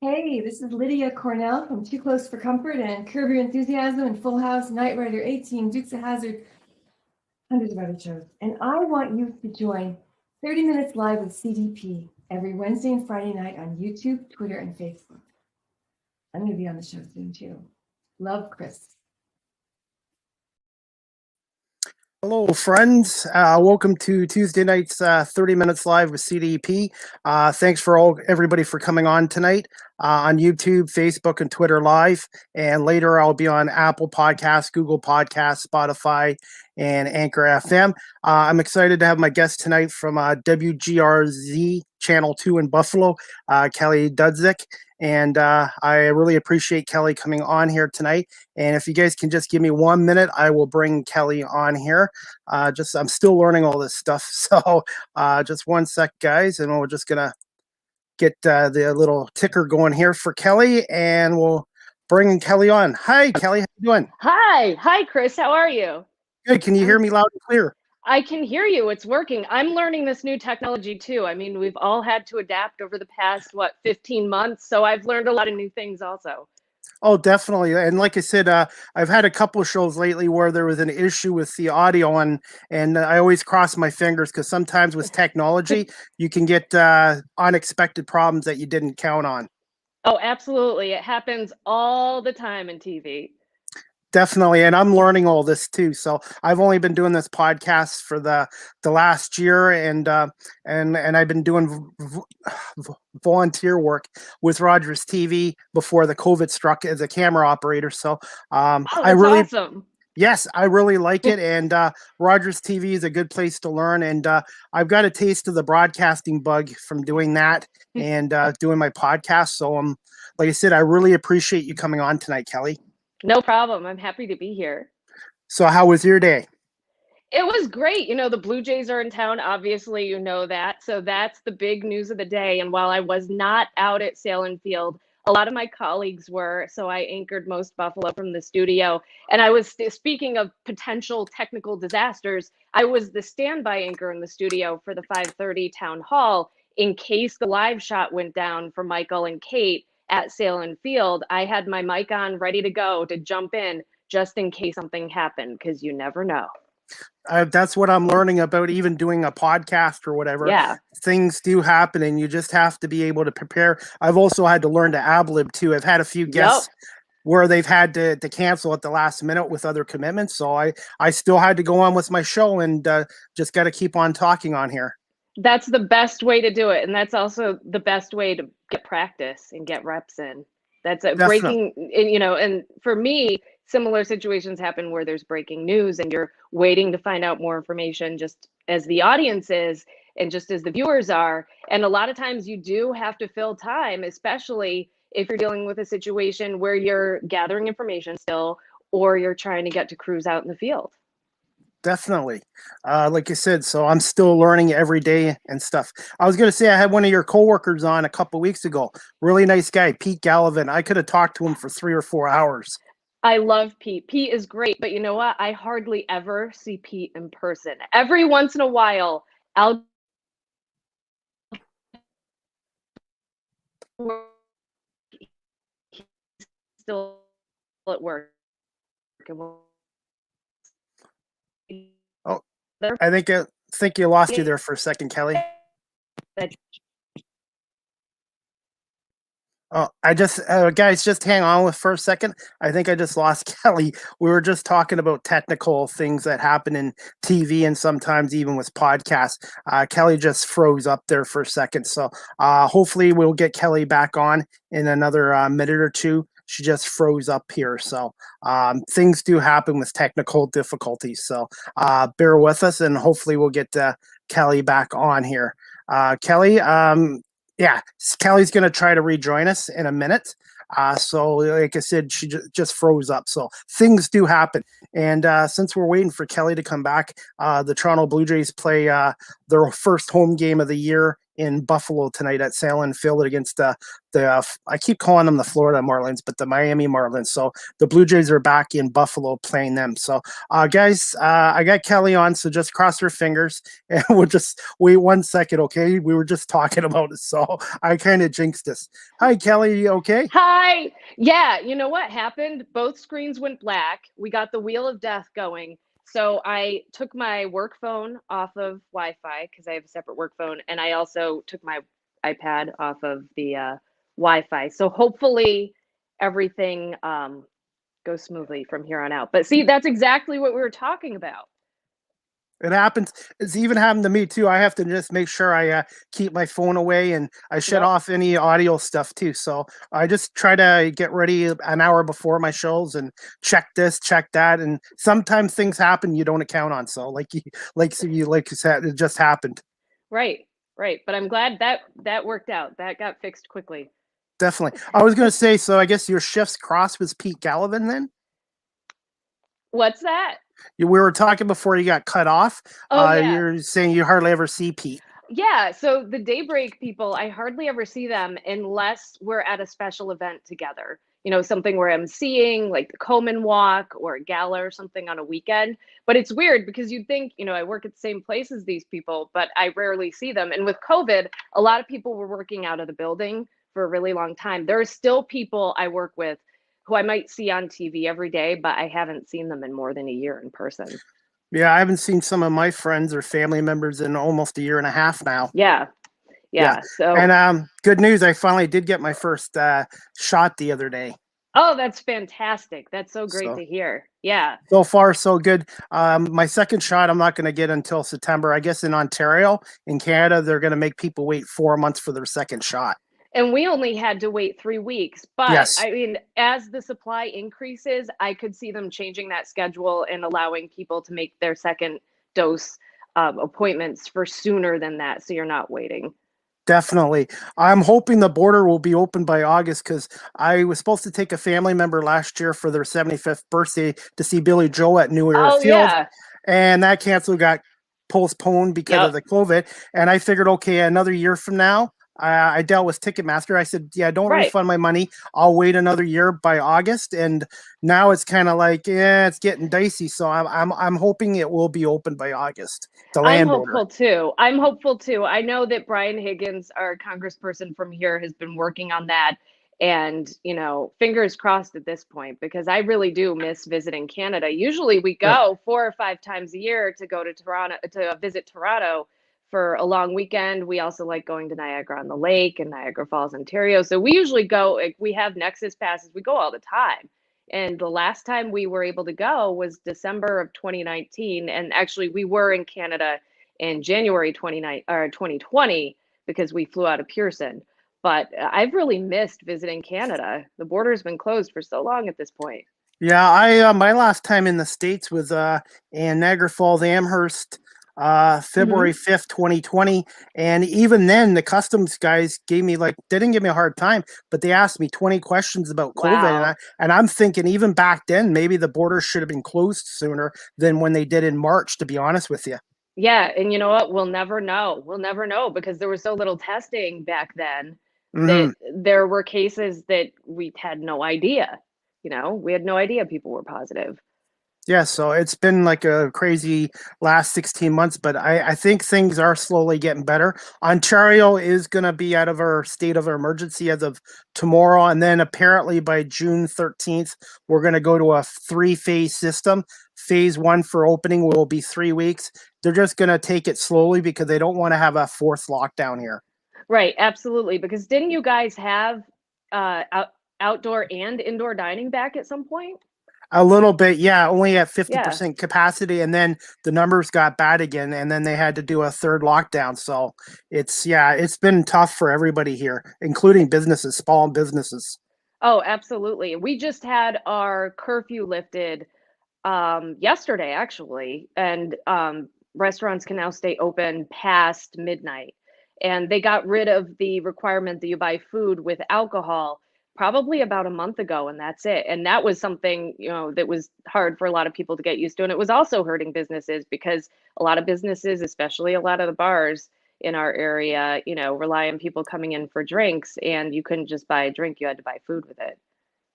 Hey, this is Lydia Cornell from Too Close for Comfort and Curb Your Enthusiasm and Full House, Knight Rider 18, Dukes of Hazzard, hundreds of other shows. And I want you to join 30 Minutes Live with CDP every Wednesday and Friday night on YouTube, Twitter, and Facebook. I'm going to be on the show soon too. Love, Chris. Hello, friends. Welcome to Tuesday night's 30 Minutes Live with CDP. Thanks for everybody for coming on tonight on YouTube, Facebook, and Twitter Live. And later I'll be on Apple Podcasts, Google Podcasts, Spotify, and Anchor FM. I'm excited to have my guest tonight from WGRZ Channel 2 in Buffalo, Kelly Dudzik. And I really appreciate Kelly coming on here tonight. And if you guys can just give me 1 minute, I will bring Kelly on here. I'm still learning all this stuff. So just 1 sec, guys. And we're just going to get the little ticker going here for Kelly. And we'll bring Kelly on. Hi, Kelly. How you doing? Hi, Chris. How are you? Good. Can you hear me loud and clear? I can hear you. It's working. I'm learning this new technology too. I mean, we've all had to adapt over the past, 15 months. So I've learned a lot of new things also. Oh, definitely. And like I said, I've had a couple of shows lately where there was an issue with the audio, and I always cross my fingers because sometimes with technology, you can get unexpected problems that you didn't count on. Oh, absolutely. It happens all the time in TV. Definitely, and I'm learning all this too. So I've only been doing this podcast for the last year, and I've been doing volunteer work with Rogers TV before the COVID struck as a camera operator. So awesome. Yes, I really like it, and Rogers TV is a good place to learn. And I've got a taste of the broadcasting bug from doing that and doing my podcast. So like I said, I really appreciate you coming on tonight, Kelly. No problem. I'm happy to be here. So how was your day? It was great. The Blue Jays are in town. Obviously, you know that. So that's the big news of the day. And while I was not out at Salem Field, a lot of my colleagues were. So I anchored most Buffalo from the studio. And I was, speaking of potential technical disasters, I was the standby anchor in the studio for the 5:30 town hall in case the live shot went down for Michael and Kate at Salem Field. I had my mic on ready to go to jump in just in case something happened, because you never know. That's what I'm learning about even doing a podcast or whatever. Yeah. Things do happen and you just have to be able to prepare. I've also had to learn to ad-lib too. I've had a few guests where they've had to cancel at the last minute with other commitments. So I still had to go on with my show and just got to keep on talking on here. That's the best way to do it. And that's also the best way to get practice and get reps in. That's a breaking, and for me, similar situations happen where there's breaking news and you're waiting to find out more information, just as the audience is and just as the viewers are. And a lot of times you do have to fill time, especially if you're dealing with a situation where you're gathering information still, or you're trying to get to crews out in the field. Definitely. Like I said, so I'm still learning every day and stuff. I was going to say, I had one of your coworkers on a couple of weeks ago. Really nice guy, Pete Gallivan. I could have talked to him for 3 or 4 hours. I love Pete. Pete is great, but you know what? I hardly ever see Pete in person. Every once in a while, I'll still at work. Oh, I think you lost you there for a second, Kelly. Oh, guys, just hang on for a second. I think I just lost Kelly. We were just talking about technical things that happen in TV and sometimes even with podcasts. Kelly just froze up there for a second. So hopefully we'll get Kelly back on in another minute or two. She just froze up here. So things do happen with technical difficulties. So bear with us and hopefully we'll get Kelly back on here. Kelly, yeah, Kelly's going to try to rejoin us in a minute. So like I said, she just froze up. So things do happen. And since we're waiting for Kelly to come back, the Toronto Blue Jays play their first home game of the year in Buffalo tonight at Salin Field against the I keep calling them the Florida Marlins, but the Miami Marlins. So the Blue Jays are back in Buffalo playing them. So guys, I got Kelly on, so just cross your fingers and we'll just wait 1 second, okay? We were just talking about it, so I kind of jinxed this. Hi, Kelly, you okay? Hi. Yeah, you know what happened? Both screens went black. We got the wheel of death going. So I took my work phone off of Wi-Fi because I have a separate work phone, and I also took my iPad off of the Wi-Fi. So hopefully everything goes smoothly from here on out. But see, that's exactly what we were talking about. It happens. It's even happened to me too. I have to just make sure I keep my phone away and I shut off any audio stuff too. So I just try to get ready an hour before my shows and check this, check that, and sometimes things happen you don't account on. So like you said, it just happened. Right, right. But I'm glad that worked out. That got fixed quickly. Definitely. I was gonna say, so I guess your shifts cross with Pete Gallivan then? What's that? We were talking before you got cut off. Oh yeah. You're saying you hardly ever see Pete. Yeah, so the daybreak people, I hardly ever see them unless we're at a special event together. You know, something where I'm seeing like the Komen Walk or a gala or something on a weekend. But it's weird because you'd think, you know, I work at the same place as these people, but I rarely see them. And with COVID, a lot of people were working out of the building for a really long time. There are still people I work with who I might see on TV every day, but I haven't seen them in more than a year in person. Yeah, I haven't seen some of my friends or family members in almost a year and a half now. Yeah. Yeah. So, and good news, I finally did get my first shot the other day. oh, that's fantastic. That's so great So to hear. Yeah. so far, so good. My second shot, I'm not going to get until September. I guess in Ontario, in Canada, they're going to make people wait 4 months for their second shot. And we only had to wait 3 weeks. But Yes. I mean, as the supply increases, I could see them changing that schedule and allowing people to make their second dose appointments for sooner than that. So you're not waiting. Definitely. I'm hoping the border will be open by August because I was supposed to take a family member last year for their 75th birthday to see Billy Joe at New Era Oh, Field. yeah. And that cancel got postponed because of the COVID. And I figured, okay, another year from now, I dealt with Ticketmaster. I said, yeah, don't refund my money. I'll wait another year by August. And now it's kind of like, yeah, it's getting dicey. So I'm hoping it will be open by August. The land border. I'm hopeful too. I know that Brian Higgins, our congressperson from here, has been working on that. And, you know, fingers crossed at this point, because I really do miss visiting Canada. Usually we go 4 or 5 times a year to go to Toronto, to visit Toronto for a long weekend. We also like going to Niagara on the Lake and Niagara Falls, Ontario. So we usually go, like, we have Nexus passes. We go all the time. And the last time we were able to go was December of 2019. And actually we were in Canada in January 2020 because we flew out of Pearson. But I've really missed visiting Canada. The border's been closed for so long at this point. Yeah, I my last time in the States was in Niagara Falls, Amherst, February 5th, 2020. And even then, the customs guys gave me they didn't give me a hard time, but they asked me 20 questions about COVID. Wow. And I'm thinking even back then, maybe the border should have been closed sooner than when they did in March, to be honest with you. Yeah, and you know what? We'll never know. We'll never know because there was so little testing back then that there were cases that we had no idea. You know, we had no idea people were positive. Yeah, so it's been like a crazy last 16 months, but I think things are slowly getting better. Ontario is going to be out of our state of emergency as of tomorrow. And then apparently by June 13th, we're going to go to a 3-phase system. Phase 1 for opening will be 3 weeks. They're just going to take it slowly because they don't want to have a 4th lockdown here. Right, absolutely. Because didn't you guys have outdoor and indoor dining back at some point? A little bit, yeah, only at 50% capacity, and then the numbers got bad again, and then they had to do a 3rd lockdown. So it's been tough for everybody here, including businesses, small businesses. Oh, absolutely. We just had our curfew lifted yesterday, actually, and restaurants can now stay open past midnight. And they got rid of the requirement that you buy food with alcohol probably about a month ago, and that's it. And that was something, that was hard for a lot of people to get used to. And it was also hurting businesses because a lot of businesses, especially a lot of the bars in our area, rely on people coming in for drinks, and you couldn't just buy a drink, you had to buy food with it.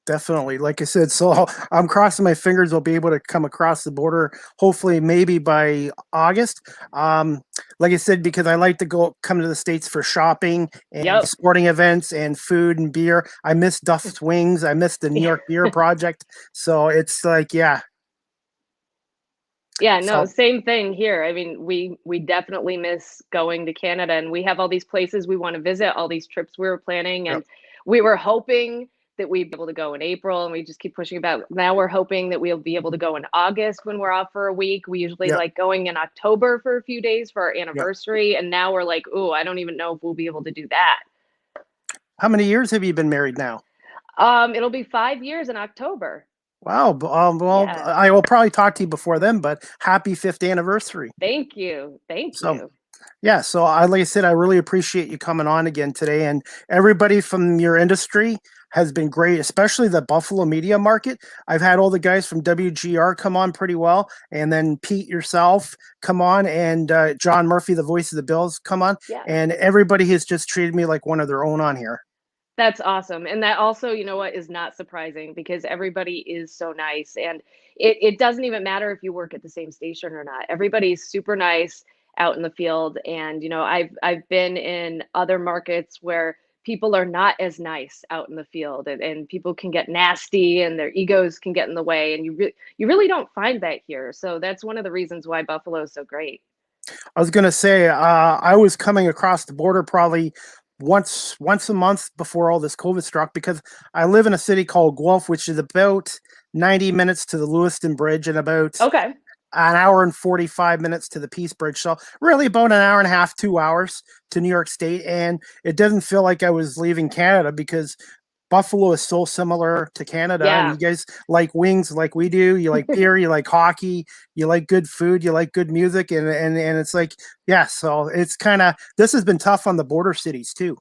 Definitely. Like I said, so I'm crossing my fingers I'll be able to come across the border, hopefully maybe by August. Like I said, because I like to come to the States for shopping and Yep. sporting events and food and beer. I miss Duff's Wings. I miss the New York Beer Project. So it's like, yeah. Yeah, no, So same thing here. I mean, we definitely miss going to Canada, and we have all these places we want to visit, all these trips we were planning, yep, and we were hoping that we'd be able to go in April, and we just keep pushing about. Now we're hoping that we'll be able to go in August when we're off for a week. We usually yep, like going in October for a few days for our yep. anniversary, and now we're like, oh, I don't even know if we'll be able to do that. How many years have you been married now? It'll be 5 years in October. Wow. Well, Yeah. I will probably talk to you before then, but happy 5th anniversary. Thank you. Thank So you. yeah, so like I said, I really appreciate you coming on again today, and everybody from your industry has been great, especially the Buffalo media market. I've had all the guys from WGR come on pretty well, and then Pete yourself come on, and John Murphy, the voice of the Bills, come on, Yeah. and everybody has just treated me like one of their own on here. That's awesome. And that also, is not surprising because everybody is so nice. And it doesn't even matter if you work at the same station or not. Everybody's super nice out in the field. And, I've been in other markets where people are not as nice out in the field, and people can get nasty and their egos can get in the way. And you really don't find that here. So that's one of the reasons why Buffalo is so great. I was gonna say, I was coming across the border probably once a month before all this COVID struck, because I live in a city called Guelph, which is about 90 minutes to the Lewiston Bridge and about Okay. an hour and 45 minutes to the Peace Bridge. So really about an hour and a half, 2 hours to New York State. And it doesn't feel like I was leaving Canada, because Buffalo is so similar to Canada, and Yeah. you guys like wings like we do. You like beer, you like hockey, you like good food, you like good music, and it's like, yeah. So it's kind of, this has been tough on the border cities too.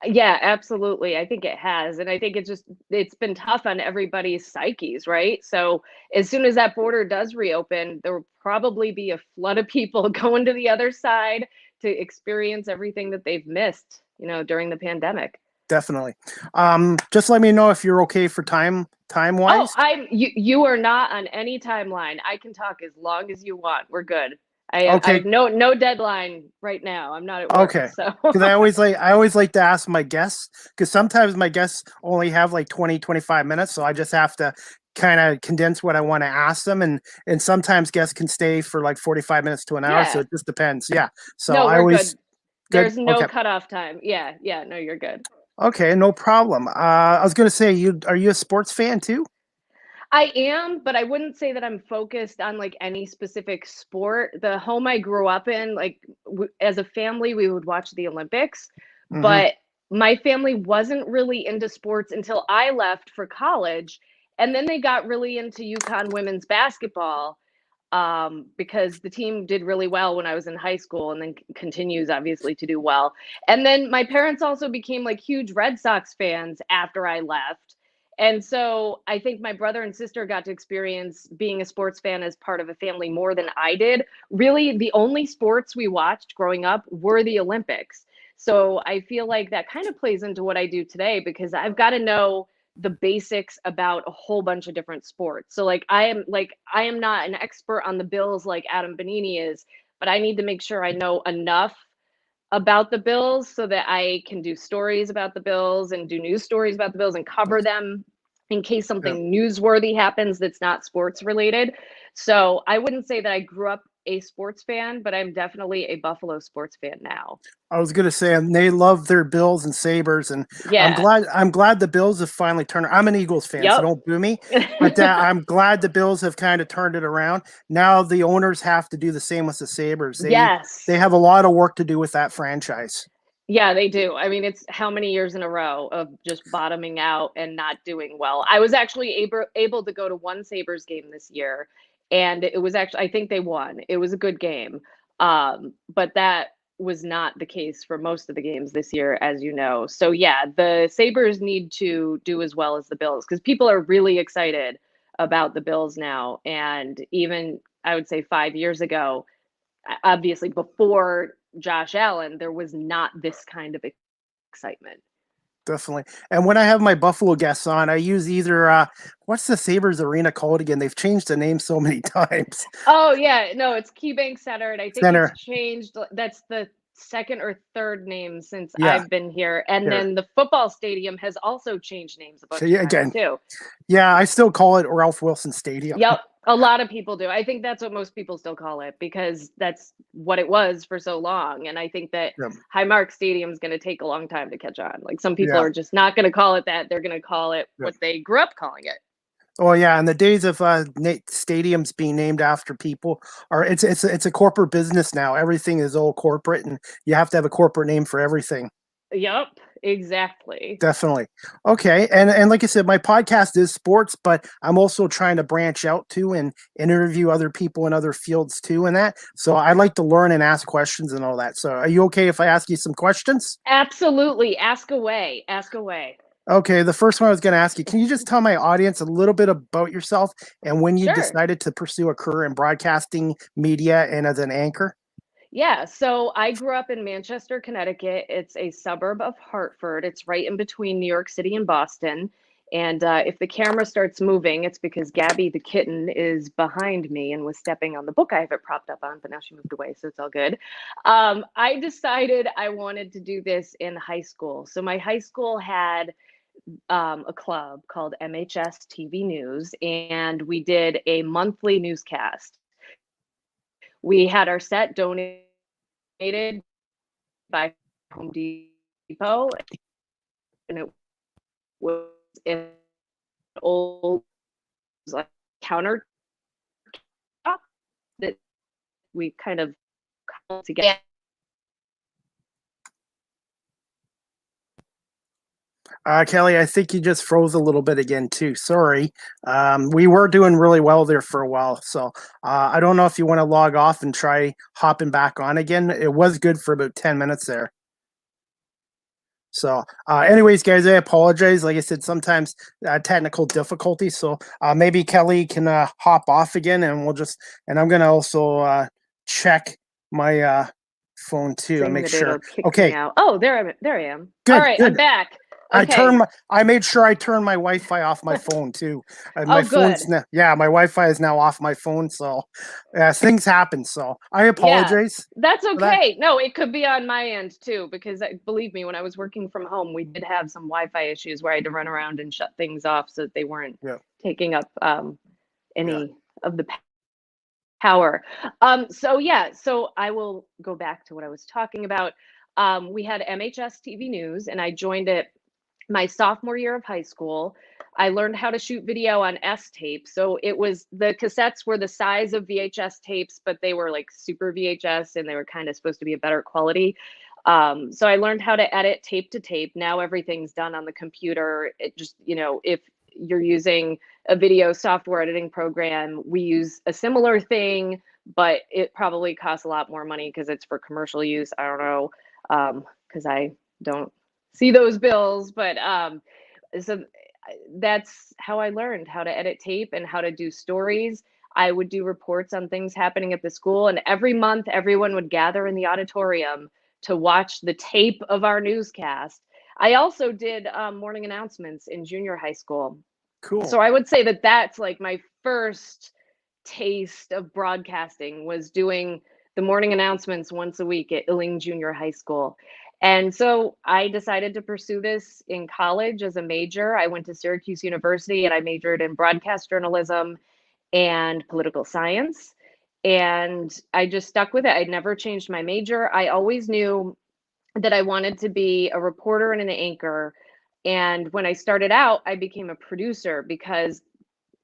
Yeah, absolutely. I think it has. And I think it's been tough on everybody's psyches, right? So as soon as that border does reopen, there will probably be a flood of people going to the other side to experience everything that they've missed, during the pandemic. Definitely. Just let me know if you're okay for time Oh, wise. you are not on any timeline. I can talk as long as you want. We're good. I Okay. have no deadline right now. I'm not at work, Okay. so Because I always like to ask my guests, because sometimes my guests only have like 20, 25 minutes. So I just have to kind of condense what I want to ask them. And sometimes guests can stay for like 45 minutes to an hour. So yeah. it just depends. Yeah. So No, I we're always, good. good. There's no Okay. cutoff time. Yeah, yeah, no, you're good. Okay. No problem. I was going to say, are you a sports fan too? I am, but I wouldn't say that I'm focused on like any specific sport. The home I grew up in, like as a family, we would watch the Olympics, Mm-hmm. but my family wasn't really into sports until I left for college. And then they got really into UConn women's basketball, because the team did really well when I was in high school, and then continues obviously to do well. And then my parents also became like huge Red Sox fans after I left. And so I think my brother and sister got to experience being a sports fan as part of a family more than I did. Really, the only sports we watched growing up were the Olympics. So I feel like that kind of plays into what I do today, because I've got to know the basics about a whole bunch of different sports. So I am not an expert on the Bills like Adam Benini is, but I need to make sure I know enough about the Bills so that I can do stories about the Bills and do news stories about the Bills and cover them in case Yeah. something newsworthy happens that's not sports related. So I wouldn't say that I grew up a sports fan, but I'm definitely a Buffalo sports fan now. I was gonna say, and they love their Bills and Sabres, and Yeah. I'm glad the Bills have finally turned. I'm an Eagles fan, so Yep. don't boo me. But I'm glad the Bills have kind of turned it around. Now the owners have to do the same with the Sabres. They Yes. have a lot of work to do with that franchise. Yeah, they do. I mean, it's how many years in a row of just bottoming out and not doing well. I was actually able to go to one Sabres game this year, and it was actually, I think they won. It was a good game. But was not the case for most of the games this year, as you know. So yeah, the Sabres need to do as well as the Bills because people are really excited about the Bills now. And even I would say 5 years ago, obviously before Josh Allen, there was not this kind of excitement. Definitely. And when I have my Buffalo guests on, I use either what's the Sabres arena called again? They've changed the name so many times. Oh yeah, no, it's KeyBank Center, and I think it's Center. changed. That's the second or third name since Yeah. I've been here. And Here. then the football stadium has also changed names a So bunch yeah, of times again. too. Yeah, I still call it Ralph Wilson Stadium. Yep, a lot of people do. I think that's what most people still call it because that's what it was for so long. And I think that Yeah. Highmark Stadium is going to take a long time to catch on. Like some people Yeah. are just not going to call it that. They're going to call it Yeah. what they grew up calling it. Oh yeah, and the days of stadiums being named after people are it's a corporate business now. Everything is all corporate, and you have to have a corporate name for everything. Yep, exactly. Definitely. Okay, and like I said, my podcast is sports, but I'm also trying to branch out too and interview other people in other fields too, and that. So I like to learn and ask questions and all that. So are you okay if I ask you some questions? Absolutely. Ask away. Ask away. Okay, the first one I was going to ask you, can you just tell my audience a little bit about yourself and when you Sure. decided to pursue a career in broadcasting, media, and as an anchor? Yeah, so I grew up in Manchester, Connecticut. It's a suburb of Hartford. It's right in between New York City and Boston. And if the camera starts moving, it's because Gabby the kitten is behind me and was stepping on the book I have it propped up on, but now she moved away, so it's all good. I decided I wanted to do this in high school. So my high school had a club called MHS TV News, and we did a monthly newscast. We had our set donated by Home Depot, and it was in an old like counter that we kind of cobbled together. Kelly, I think you just froze a little bit again too. Sorry. We were doing really well there for a while, so I don't know if you want to log off and try hopping back on again. It was good for about 10 minutes there. So, anyways, guys, I apologize. Like I said, sometimes technical difficulties. So maybe Kelly can hop off again, and and I'm gonna also check my phone too and Saying make that it'll sure. kick me Okay, out. Oh, there I am. All good, right, I'm good. back. Okay. I made sure I turned my Wi-Fi off my phone too. My Oh, good. phone's my Wi-Fi is now off my phone. So, things happen. So I Yeah, apologize that's for that. okay. No, it could be on my end too, because believe me, when I was working from home, we did have some Wi-Fi issues where I had to run around and shut things off so that they weren't Yeah, taking up yeah. any of the power. So yeah, so I will go back to what I was talking about. We had MHS TV News, and I joined it my sophomore year of high school. I learned how to shoot video on S tape. So it was the cassettes were the size of VHS tapes, but they were like super VHS and they were kind of supposed to be a better quality. So I learned how to edit tape to tape. Now everything's done on the computer. It just, if you're using a video software editing program, we use a similar thing, but it probably costs a lot more money because it's for commercial use. I don't know, because I don't see those bills, but so that's how I learned how to edit tape and how to do stories. I would do reports on things happening at the school, and every month everyone would gather in the auditorium to watch the tape of our newscast. I also did morning announcements in junior high school. Cool. So I would say that that's like my first taste of broadcasting was doing the morning announcements once a week at Illing Junior High School. And so I decided to pursue this in college as a major. I went to Syracuse University and I majored in broadcast journalism and political science. And I just stuck with it. I'd never changed my major. I always knew that I wanted to be a reporter and an anchor. And when I started out, I became a producer because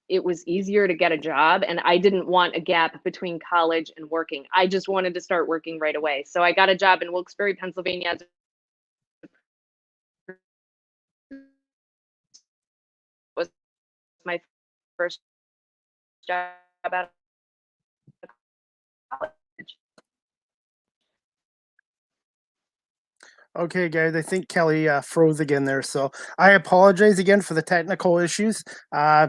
it was easier to get a job and I didn't want a gap between college and working. I just wanted to start working right away. So I got a job in Wilkes-Barre, Pennsylvania as was my first job out of college. Okay, guys, I think Kelly froze again there. So I apologize again for the technical issues.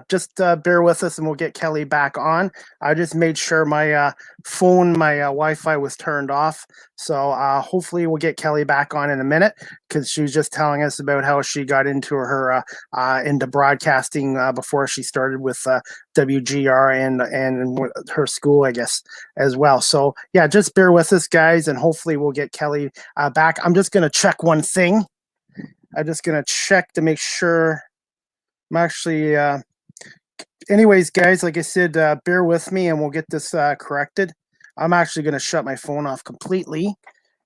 Just bear with us and we'll get Kelly back on. I just made sure my phone, my Wi-Fi was turned off. So hopefully we'll get Kelly back on in a minute because she was just telling us about how she got into into broadcasting before she started with WGR and her school, I guess, as well. So yeah, just bear with us, guys, and hopefully we'll get Kelly back. I'm just going to check one thing. I'm just going to check to make sure I'm actually, anyways, guys, like I said, bear with me and we'll get this corrected. I'm actually going to shut my phone off completely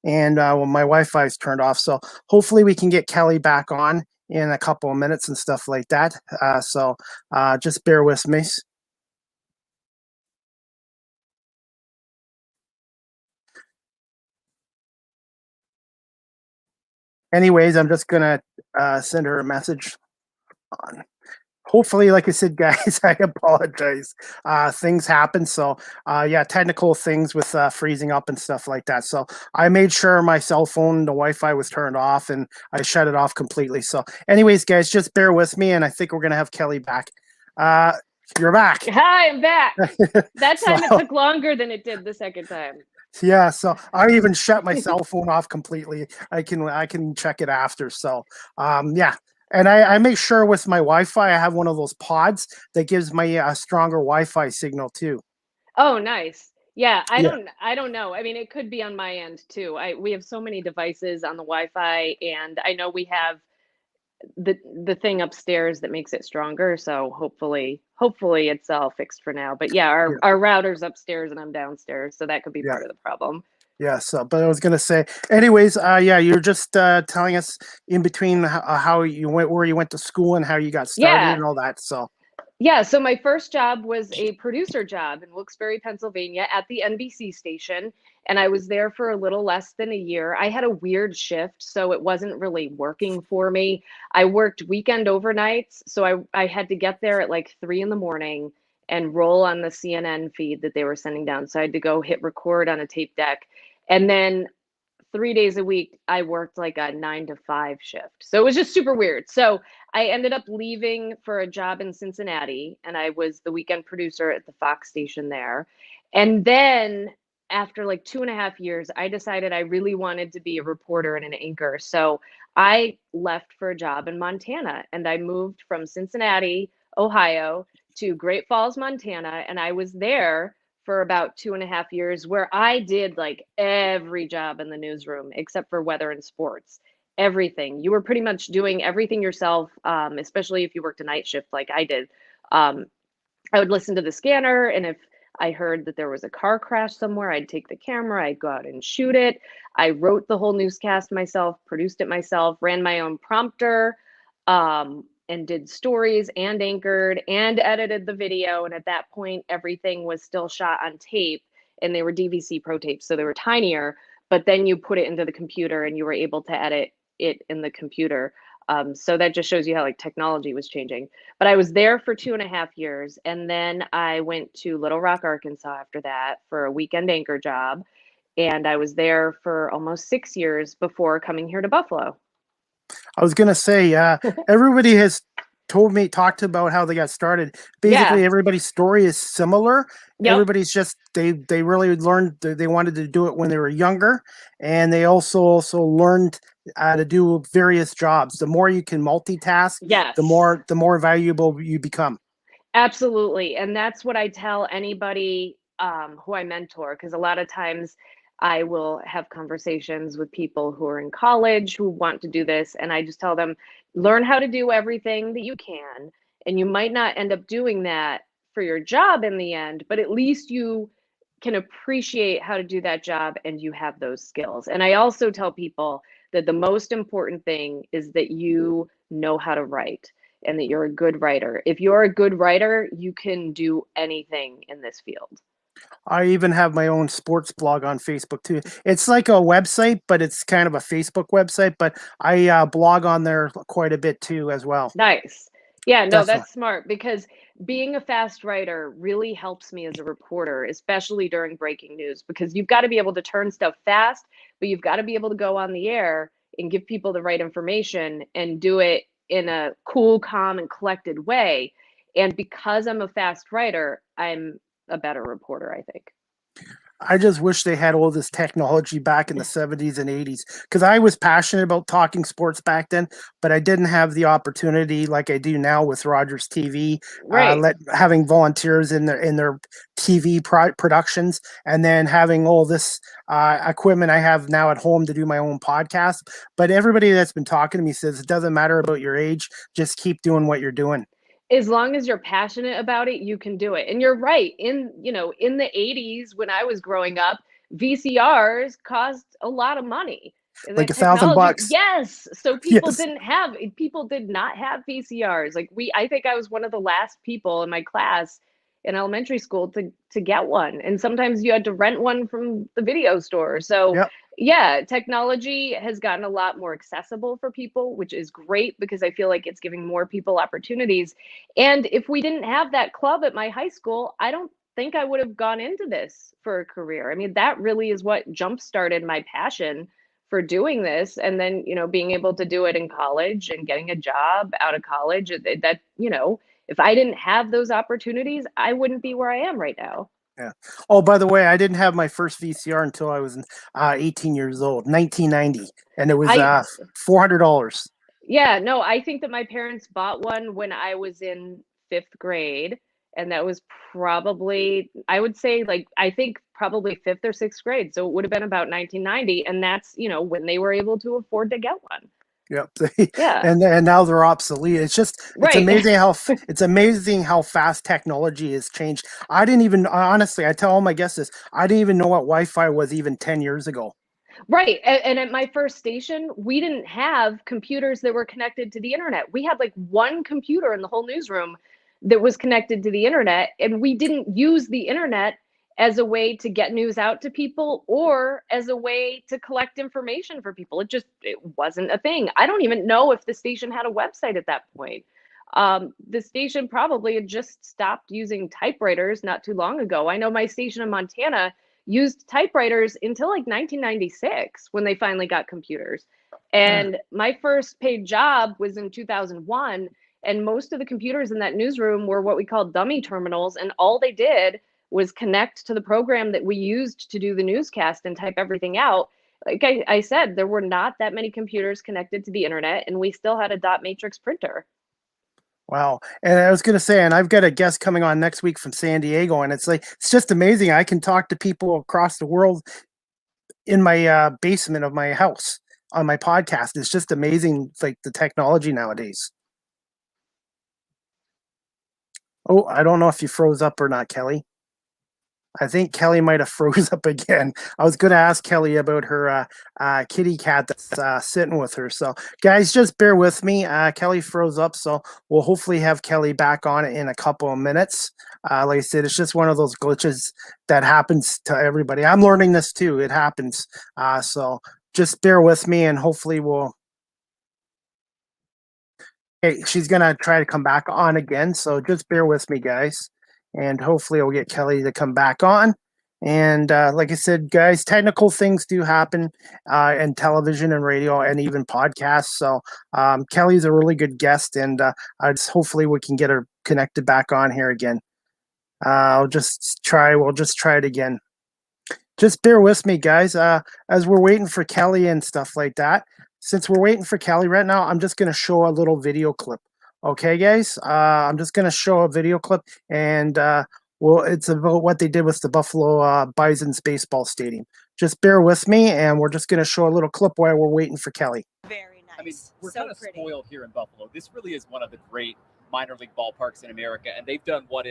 and well, my Wi-Fi is turned off. So hopefully we can get Kelly back on in a couple of minutes and stuff like that. So just bear with me. Anyways, I'm just going to send her a message on. Hopefully, like I said, guys, I apologize. Things happen. So, yeah, technical things with freezing up and stuff like that. So I made sure my cell phone, the Wi-Fi was turned off and I shut it off completely. So anyways, guys, just bear with me. And I think we're going to have Kelly back. You're back. Hi, I'm back. That time So- it took longer than it did the second time. Yeah, so I even shut my cell phone off completely. I can check it after. So yeah. And I make sure with my Wi-Fi I have one of those pods that gives me a stronger Wi-Fi signal too. Oh, nice. Yeah, Yeah. I don't know. I mean, it could be on my end too. We have so many devices on the Wi-Fi, and I know we have the thing upstairs that makes it stronger. So hopefully it's all fixed for now. But yeah, Yeah. our router's upstairs and I'm downstairs, so that could be Yeah. part of the problem. Yeah, so but I was gonna say, anyways, yeah, you're just telling us in between how you went, where you went to school, and how you got started, Yeah. and all that. So Yeah, so my first job was a producer job in Wilkes-Barre, Pennsylvania at the NBC station, and I was there for a little less than a year. I had a weird shift, so it wasn't really working for me. I worked weekend overnights, so I had to get there at like 3 in the morning and roll on the CNN feed that they were sending down. So I had to go hit record on a tape deck. And then 3 days a week, I worked like a 9 to 5 shift. So it was just super weird. So I ended up leaving for a job in Cincinnati, and I was the weekend producer at the Fox station there. And then after like 2.5 years, I decided I really wanted to be a reporter and an anchor. So I left for a job in Montana, and I moved from Cincinnati, Ohio, to Great Falls, Montana, and I was there for about 2.5 years, where I did like every job in the newsroom except for weather and sports. Everything. You were pretty much doing everything yourself, especially if you worked a night shift like I did. Um, I would listen to the scanner, and if I heard that there was a car crash somewhere, I'd take the camera, I'd go out and shoot it. I wrote the whole newscast myself, produced it myself, ran my own prompter, and did stories and anchored and edited the video. And at that point, everything was still shot on tape, and they were DVC Pro tapes, so they were tinier. But then you put it into the computer, and you were able to edit it in the computer. So that just shows you how like technology was changing. But I was there for 2.5 years, and then I went to Little Rock, Arkansas after that for a weekend anchor job. And I was there for almost 6 years before coming here to Buffalo. I was gonna say, everybody has talked about how they got started. Yeah. Basically, everybody's story is similar. Yep. Everybody's just they really learned they wanted to do it when they were younger, and they also learned to do various jobs. The more you can multitask, Yes. the more valuable you become. Absolutely. And that's what I tell anybody who I mentor, because a lot of times I will have conversations with people who are in college who want to do this. And I just tell them, learn how to do everything that you can. And you might not end up doing that for your job in the end, but at least you can appreciate how to do that job and you have those skills. And I also tell people that the most important thing is that you know how to write and that you're a good writer. If you're a good writer, you can do anything in this field. I even have my own sports blog on Facebook too. It's like a website, but it's kind of a Facebook website. But I blog on there quite a bit too, as well. Nice. Yeah, no, Definitely. that's smart, because being a fast writer really helps me as a reporter, especially during breaking news, because you've got to be able to turn stuff fast, but you've got to be able to go on the air and give people the right information and do it in a cool, calm, and collected way. And because I'm a fast writer, I'm a better reporter, I think. I just wish they had all this technology back in the 70s and 80s, because I was passionate about talking sports back then, but I didn't have the opportunity like I do now with Rogers TV, Right. having volunteers in their TV productions, and then having all this equipment I have now at home to do my own podcast. But everybody that's been talking to me says it doesn't matter about your age, just keep doing what you're doing. As long as you're passionate about it, you can do it. And you're right. In the 80s when I was growing up, VCRs cost a lot of money. Like The technology, $1,000. yes. So Yes. people did not have VCRs. Like I think I was one of the last people in my class in elementary school to get one. And sometimes you had to rent one from the video store. So Yep. yeah, technology has gotten a lot more accessible for people, which is great because I feel like it's giving more people opportunities. And if we didn't have that club at my high school, I don't think I would have gone into this for a career. I mean, that really is what jump started my passion for doing this. And then, being able to do it in college and getting a job out of college, that, if I didn't have those opportunities, I wouldn't be where I am right now. Yeah. Oh, by the way, I didn't have my first VCR until I was 18 years old, 1990, and it was $400. Yeah, no, I think that my parents bought one when I was in 5th grade, and that was probably, I would say, like, I think probably 5th or 6th grade. So it would have been about 1990, and that's, when they were able to afford to get one. Yep. Yeah. And now they're obsolete. It's Right. amazing how fast technology has changed. I didn't even, honestly, I tell all my guests this, I didn't even know what Wi-Fi was even 10 years ago. Right. And at my first station, we didn't have computers that were connected to the internet. We had like one computer in the whole newsroom that was connected to the internet, and we didn't use the internet as a way to get news out to people or as a way to collect information for people. It wasn't a thing. I don't even know if the station had a website at that point. The station probably had just stopped using typewriters not too long ago. I know my station in Montana used typewriters until like 1996 when they finally got computers. And my first paid job was in 2001. And most of the computers in that newsroom were what we called dummy terminals. And all they did was connect to the program that we used to do the newscast and type everything out. Like I said, there were not that many computers connected to the internet, and we still had a dot matrix printer. Wow. And I was going to say, and I've got a guest coming on next week from San Diego, and it's just amazing. I can talk to people across the world in my basement of my house on my podcast. It's just amazing, like the technology nowadays. Oh, I don't know if you froze up or not, Kelly. I think Kelly might have froze up again. I was going to ask Kelly about her kitty cat that's sitting with her. So, guys, just bear with me. Kelly froze up, so we'll hopefully have Kelly back on in a couple of minutes. Like I said, it's just one of those glitches that happens to everybody. I'm learning this too. It happens. So just bear with me, and hopefully we'll. Hey, she's going to try to come back on again. So just bear with me, guys. And hopefully I'll get Kelly to come back on. And like I said, guys, technical things do happen in television and radio and even podcasts. So Kelly's a really good guest, and hopefully we can get her connected back on here again. We'll just try it again. Just bear with me, guys, as we're waiting for Kelly and stuff like that. Since we're waiting for Kelly right now, I'm just going to show a little video clip. Okay, guys, I'm just going to show a video clip, and it's about what they did with the Buffalo Bison's baseball stadium. Just bear with me, and we're just going to show a little clip while we're waiting for Kelly. Very nice. I mean, we're so kind of pretty. spoiled here in Buffalo. This really is one of the great minor league ballparks in America, and they've done what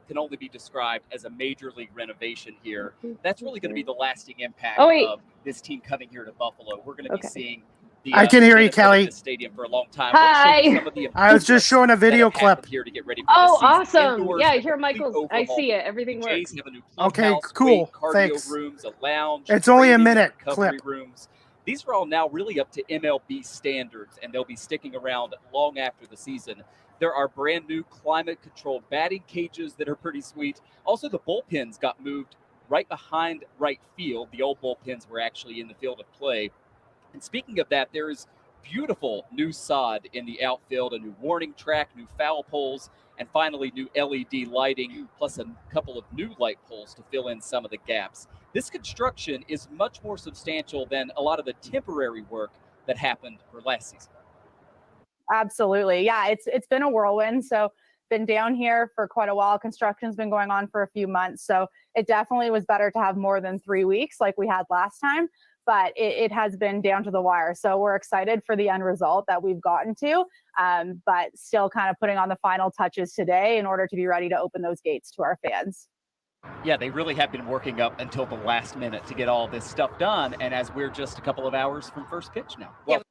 can only be described as a major league renovation here. That's really going to be the lasting impact of this team coming here to Buffalo. We're going to be seeing I can hear you, Kelly. Stadium for a long time. Hi. I was just showing a video clip here to get ready for Oh, this season. awesome. Indoors, Yeah, a here, complete Michael. I overhaul. see it. Everything The works. Jays have a new Okay, clubhouse, cool. great cardio Thanks. rooms, a lounge. It's only a training, minute recovery clip. rooms. These are all now really up to MLB standards, and they'll be sticking around long after the season. There are brand new climate-controlled batting cages that are pretty sweet. Also, the bullpens got moved right behind right field. The old bullpens were actually in the field of play. And speaking of that, there is beautiful new sod in the outfield, a new warning track, new foul poles, and finally new LED lighting, plus a couple of new light poles to fill in some of the gaps. This construction is much more substantial than a lot of the temporary work that happened for last season. Absolutely. Yeah, it's been a whirlwind. So been down here for quite a while. Construction's been going on for a few months. So it definitely was better to have more than 3 weeks like we had last time. But it has been down to the wire. So we're excited for the end result that we've gotten to, but still kind of putting on the final touches today in order to be ready to open those gates to our fans. Yeah, they really have been working up until the last minute to get all this stuff done. And as we're just a couple of hours from first pitch now. Well,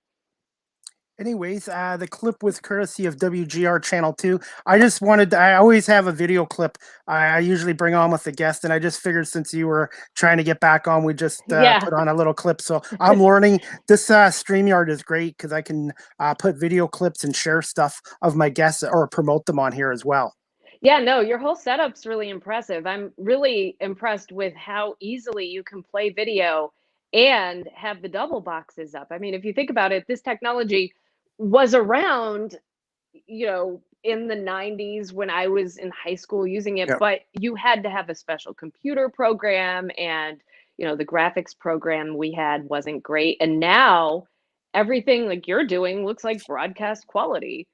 Anyways, the clip was courtesy of WGR Channel 2. I always have a video clip I usually bring on with the guest, and I just figured since you were trying to get back on, we just put on a little clip. So I'm learning. This StreamYard is great because I can put video clips and share stuff of my guests or promote them on here as well. Yeah, no, your whole setup's really impressive. I'm really impressed with how easily you can play video and have the double boxes up. I mean, if you think about it, this technology was around, in the 90s when I was in high school using it, but you had to have a special computer program, and, the graphics program we had wasn't great. And now everything like you're doing looks like broadcast quality.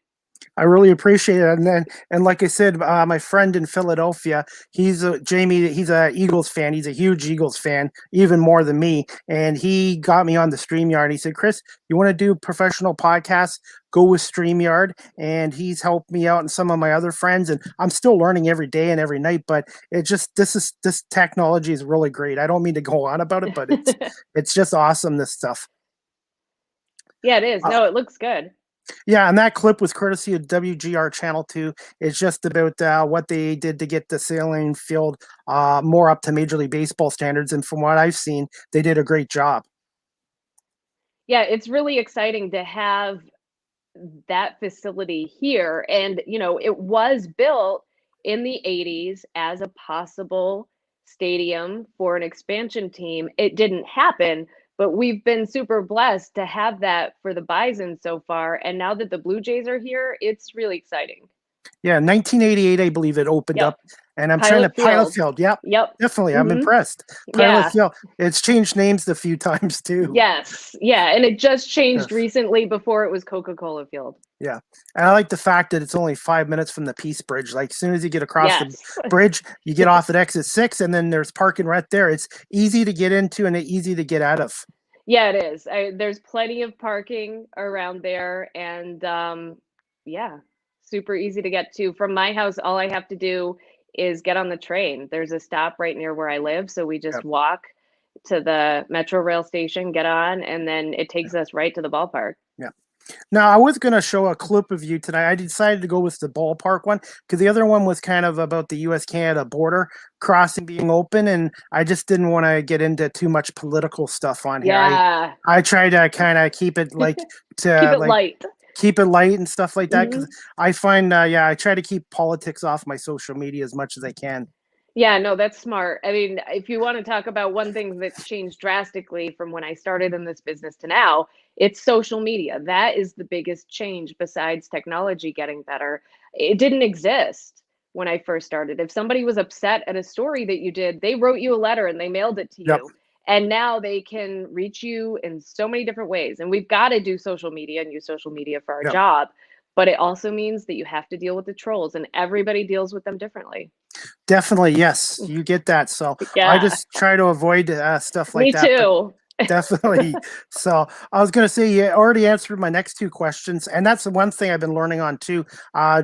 I really appreciate it. And like I said, my friend in Philadelphia, Jamie, he's a Eagles fan. He's a huge Eagles fan, even more than me. And he got me on the StreamYard. He said, Chris, you want to do professional podcasts? Go with StreamYard. And he's helped me out and some of my other friends. And I'm still learning every day and every night, but this technology is really great. I don't mean to go on about it, but it's just awesome, this stuff. Yeah, it is. No, it looks good. Yeah, and that clip was courtesy of WGR Channel 2. It's just about what they did to get the sailing field more up to Major League Baseball standards. And from what I've seen, they did a great job. Yeah, it's really exciting to have that facility here. And, it was built in the 80s as a possible stadium for an expansion team. It didn't happen. But we've been super blessed to have that for the Bison so far. And now that the Blue Jays are here, it's really exciting. Yeah, 1988, I believe it opened up. And I'm Pilot Pilot Field. Yep. Definitely. I'm impressed. Pilot Field. It's changed names a few times too. Yes. Yeah. And it just changed recently. Before it was Coca-Cola Field. Yeah. And I like the fact that it's only 5 minutes from the Peace Bridge. Like as soon as you get across the bridge, you get off at exit 6 and then there's parking right there. It's easy to get into and easy to get out of. Yeah, it is. There's plenty of parking around there, and super easy to get to. From my house, all I have to do is get on the train. There's a stop right near where I live, so we just walk to the Metro Rail station, get on, and then it takes us right to the ballpark. Yeah. Now, I was going to show a clip of you tonight. I decided to go with the ballpark one because the other one was kind of about the U.S.-Canada border crossing being open, and I just didn't want to get into too much political stuff on here. Yeah. I try to kind of keep it light. Keep it light and stuff like that because I find, I try to keep politics off my social media as much as I can. Yeah, no, that's smart. I mean, if you want to talk about one thing that's changed drastically from when I started in this business to now, it's social media. That is the biggest change besides technology getting better. It didn't exist when I first started. If somebody was upset at a story that you did, they wrote you a letter and they mailed it to you. And now they can reach you in so many different ways. And we've got to do social media and use social media for our job. But it also means that you have to deal with the trolls, and everybody deals with them differently. Definitely, yes, you get that. So I just try to avoid stuff like that. Me too. Definitely. So I was going to say you already answered my next two questions, and that's the one thing I've been learning on too.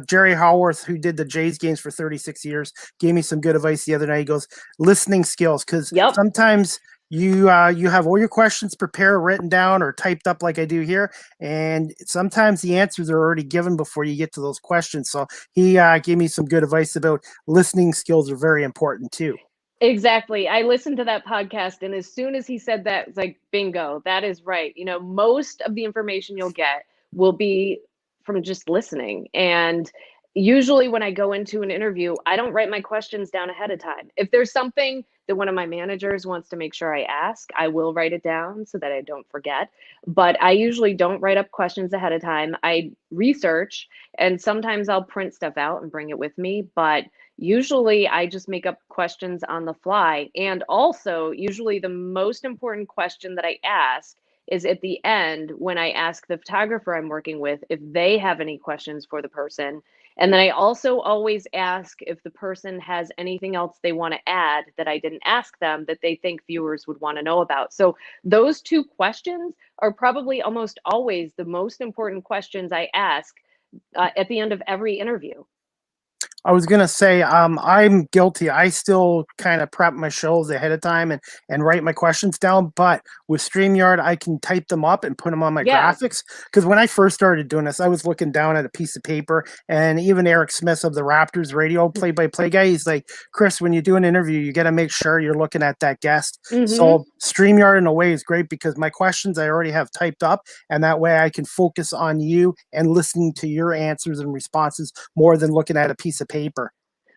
Jerry Howarth, who did the Jays games for 36 years, gave me some good advice the other night. He goes, listening skills, because sometimes you have all your questions prepared, written down, or typed up like I do here, and sometimes the answers are already given before you get to those questions. So he gave me some good advice about listening skills are very important too. Exactly. I listened to that podcast, and as soon as he said that, it's like, bingo, that is right. Most of the information you'll get will be from just listening. And usually when I go into an interview, I don't write my questions down ahead of time. If there's something that one of my managers wants to make sure I ask, I will write it down so that I don't forget. But I usually don't write up questions ahead of time. I research, and sometimes I'll print stuff out and bring it with me. But usually I just make up questions on the fly. And also, usually the most important question that I ask is at the end when I ask the photographer I'm working with if they have any questions for the person. And then I also always ask if the person has anything else they want to add that I didn't ask them that they think viewers would want to know about. So those two questions are probably almost always the most important questions I ask at the end of every interview. I was gonna say, I'm guilty. I still kind of prep my shows ahead of time and write my questions down. But with StreamYard, I can type them up and put them on my graphics. Because when I first started doing this, I was looking down at a piece of paper, and even Eric Smith of the Raptors radio play-by-play guy, he's like, Chris, when you do an interview, you got to make sure you're looking at that guest. So StreamYard in a way is great because my questions I already have typed up, and that way I can focus on you and listening to your answers and responses more than looking at a piece of paper.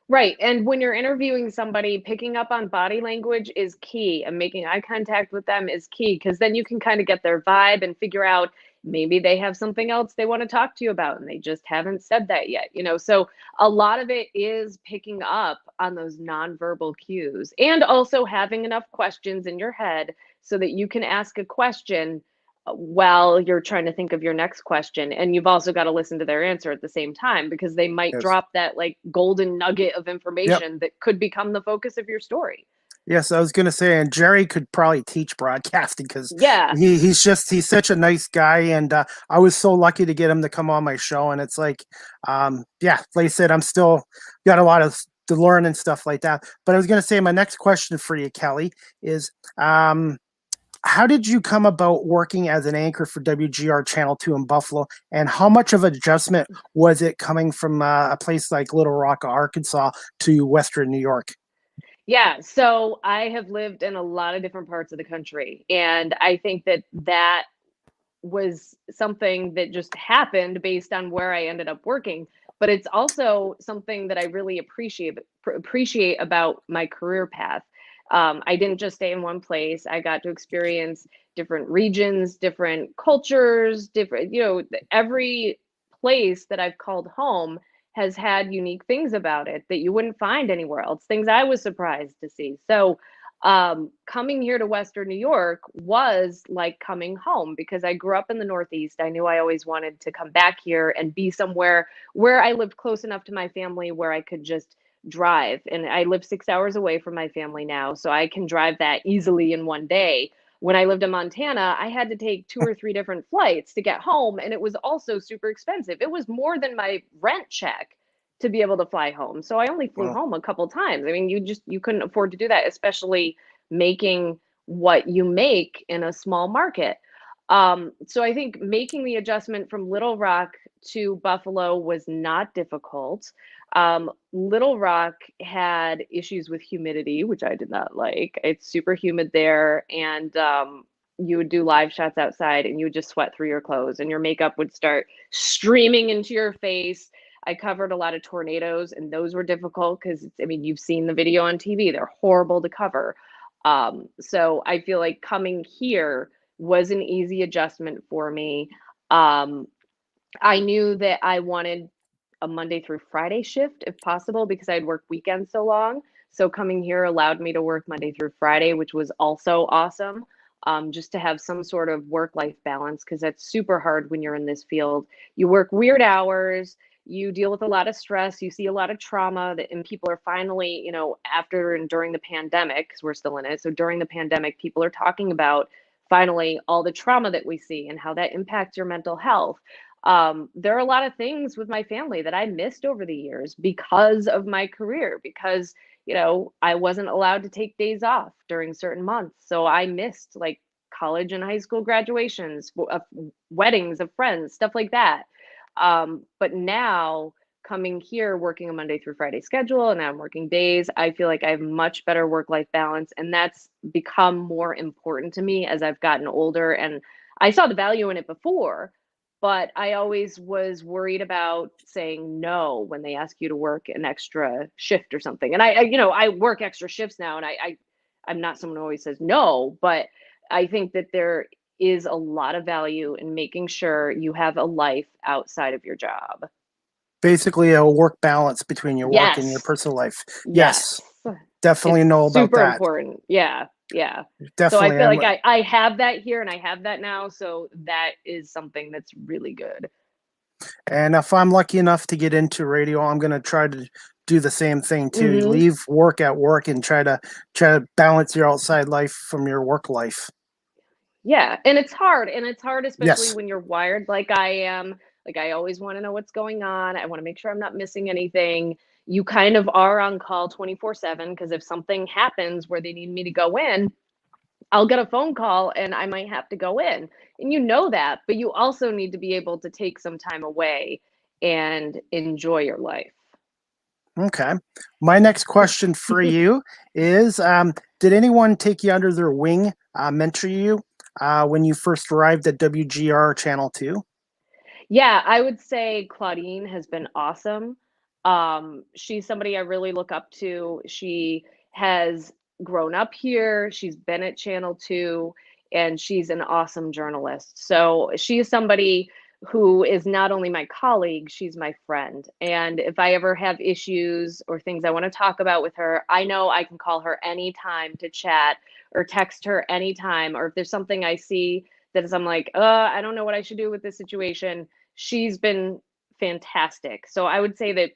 Right. And when you're interviewing somebody, picking up on body language is key, and making eye contact with them is key, because then you can kind of get their vibe and figure out maybe they have something else they want to talk to you about and they just haven't said that yet. So a lot of it is picking up on those nonverbal cues, and also having enough questions in your head so that you can ask a question while you're trying to think of your next question. And you've also got to listen to their answer at the same time, because they might drop that like golden nugget of information that could become the focus of your story. Yes, I was going to say, and Jerry could probably teach broadcasting because he's such a nice guy, and I was so lucky to get him to come on my show. And it's like, like I said, I'm still got a lot of to learn and stuff like that. But I was going to say, my next question for you, Kelly, is how did you come about working as an anchor for WGR Channel 2 in Buffalo, and how much of an adjustment was it coming from a place like Little Rock, Arkansas to Western New York? Yeah, so I have lived in a lot of different parts of the country, and I think that was something that just happened based on where I ended up working. But it's also something that I really appreciate about my career path. I didn't just stay in one place. I got to experience different regions, different cultures, different, every place that I've called home has had unique things about it that you wouldn't find anywhere else, things I was surprised to see. So coming here to Western New York was like coming home, because I grew up in the Northeast. I knew I always wanted to come back here and be somewhere where I lived close enough to my family where I could just drive. And I live 6 hours away from my family now, so I can drive that easily in one day. When I lived in Montana, I had to take 2 or 3 different flights to get home, and it was also super expensive. It was more than my rent check to be able to fly home. So I only flew home a couple times. I mean, you couldn't afford to do that, especially making what you make in a small market. So I think making the adjustment from Little Rock to Buffalo was not difficult. Little Rock had issues with humidity, which I did not like. It's super humid there, and you would do live shots outside and you would just sweat through your clothes and your makeup would start streaming into your face. I covered a lot of tornadoes, and those were difficult because, I mean, you've seen the video on TV. They're horrible to cover. So I feel like coming here was an easy adjustment for me. I knew that I wanted a Monday through Friday shift if possible, because I'd worked weekends so long. So coming here allowed me to work Monday through Friday, which was also awesome. Just to have some sort of work-life balance, because that's super hard when you're in this field. You work weird hours, you deal with a lot of stress, you see a lot of trauma and people are finally, after and during the pandemic, because we're still in it. So during the pandemic, people are talking about finally all the trauma that we see and how that impacts your mental health. There are a lot of things with my family that I missed over the years because of my career, because I wasn't allowed to take days off during certain months. So I missed like college and high school graduations, weddings of friends, stuff like that. But now coming here, working a Monday through Friday schedule, and I'm working days, I feel like I have much better work-life balance. And that's become more important to me as I've gotten older. And I saw the value in it before, but I always was worried about saying no when they ask you to work an extra shift or something. And I work extra shifts now, and I'm not someone who always says no, but I think that there is a lot of value in making sure you have a life outside of your job. Basically, a work balance between your work and your Yes. personal life. Yes. Definitely It's know about super that. important. Yeah. Yeah. So Definitely. I feel like I have that here and I have that now. So that is something that's really good. And if I'm lucky enough to get into radio, I'm going to try to do the same thing too. Mhm. Leave work at work and try to balance your outside life from your work life. Yeah, and it's hard, especially Yes. when you're wired like I am. Like, I always want to know what's going on. I want to make sure I'm not missing anything. You kind of are on call 24/7 because if something happens where they need me to go in, I'll get a phone call and I might have to go in. And you know that, but you also need to be able to take some time away and enjoy your life. Okay. My next question for you is, did anyone take you under their wing, mentor you when you first arrived at WGR Channel 2? Yeah, I would say Claudine has been awesome. She's somebody I really look up to. She has grown up here. She's been at Channel 2, and she's an awesome journalist. So she is somebody who is not only my colleague, she's my friend. And if I ever have issues or things I want to talk about with her, I know I can call her anytime to chat or text her anytime. Or if there's something I see that is, I'm like, I don't know what I should do with this situation. She's been fantastic. So I would say that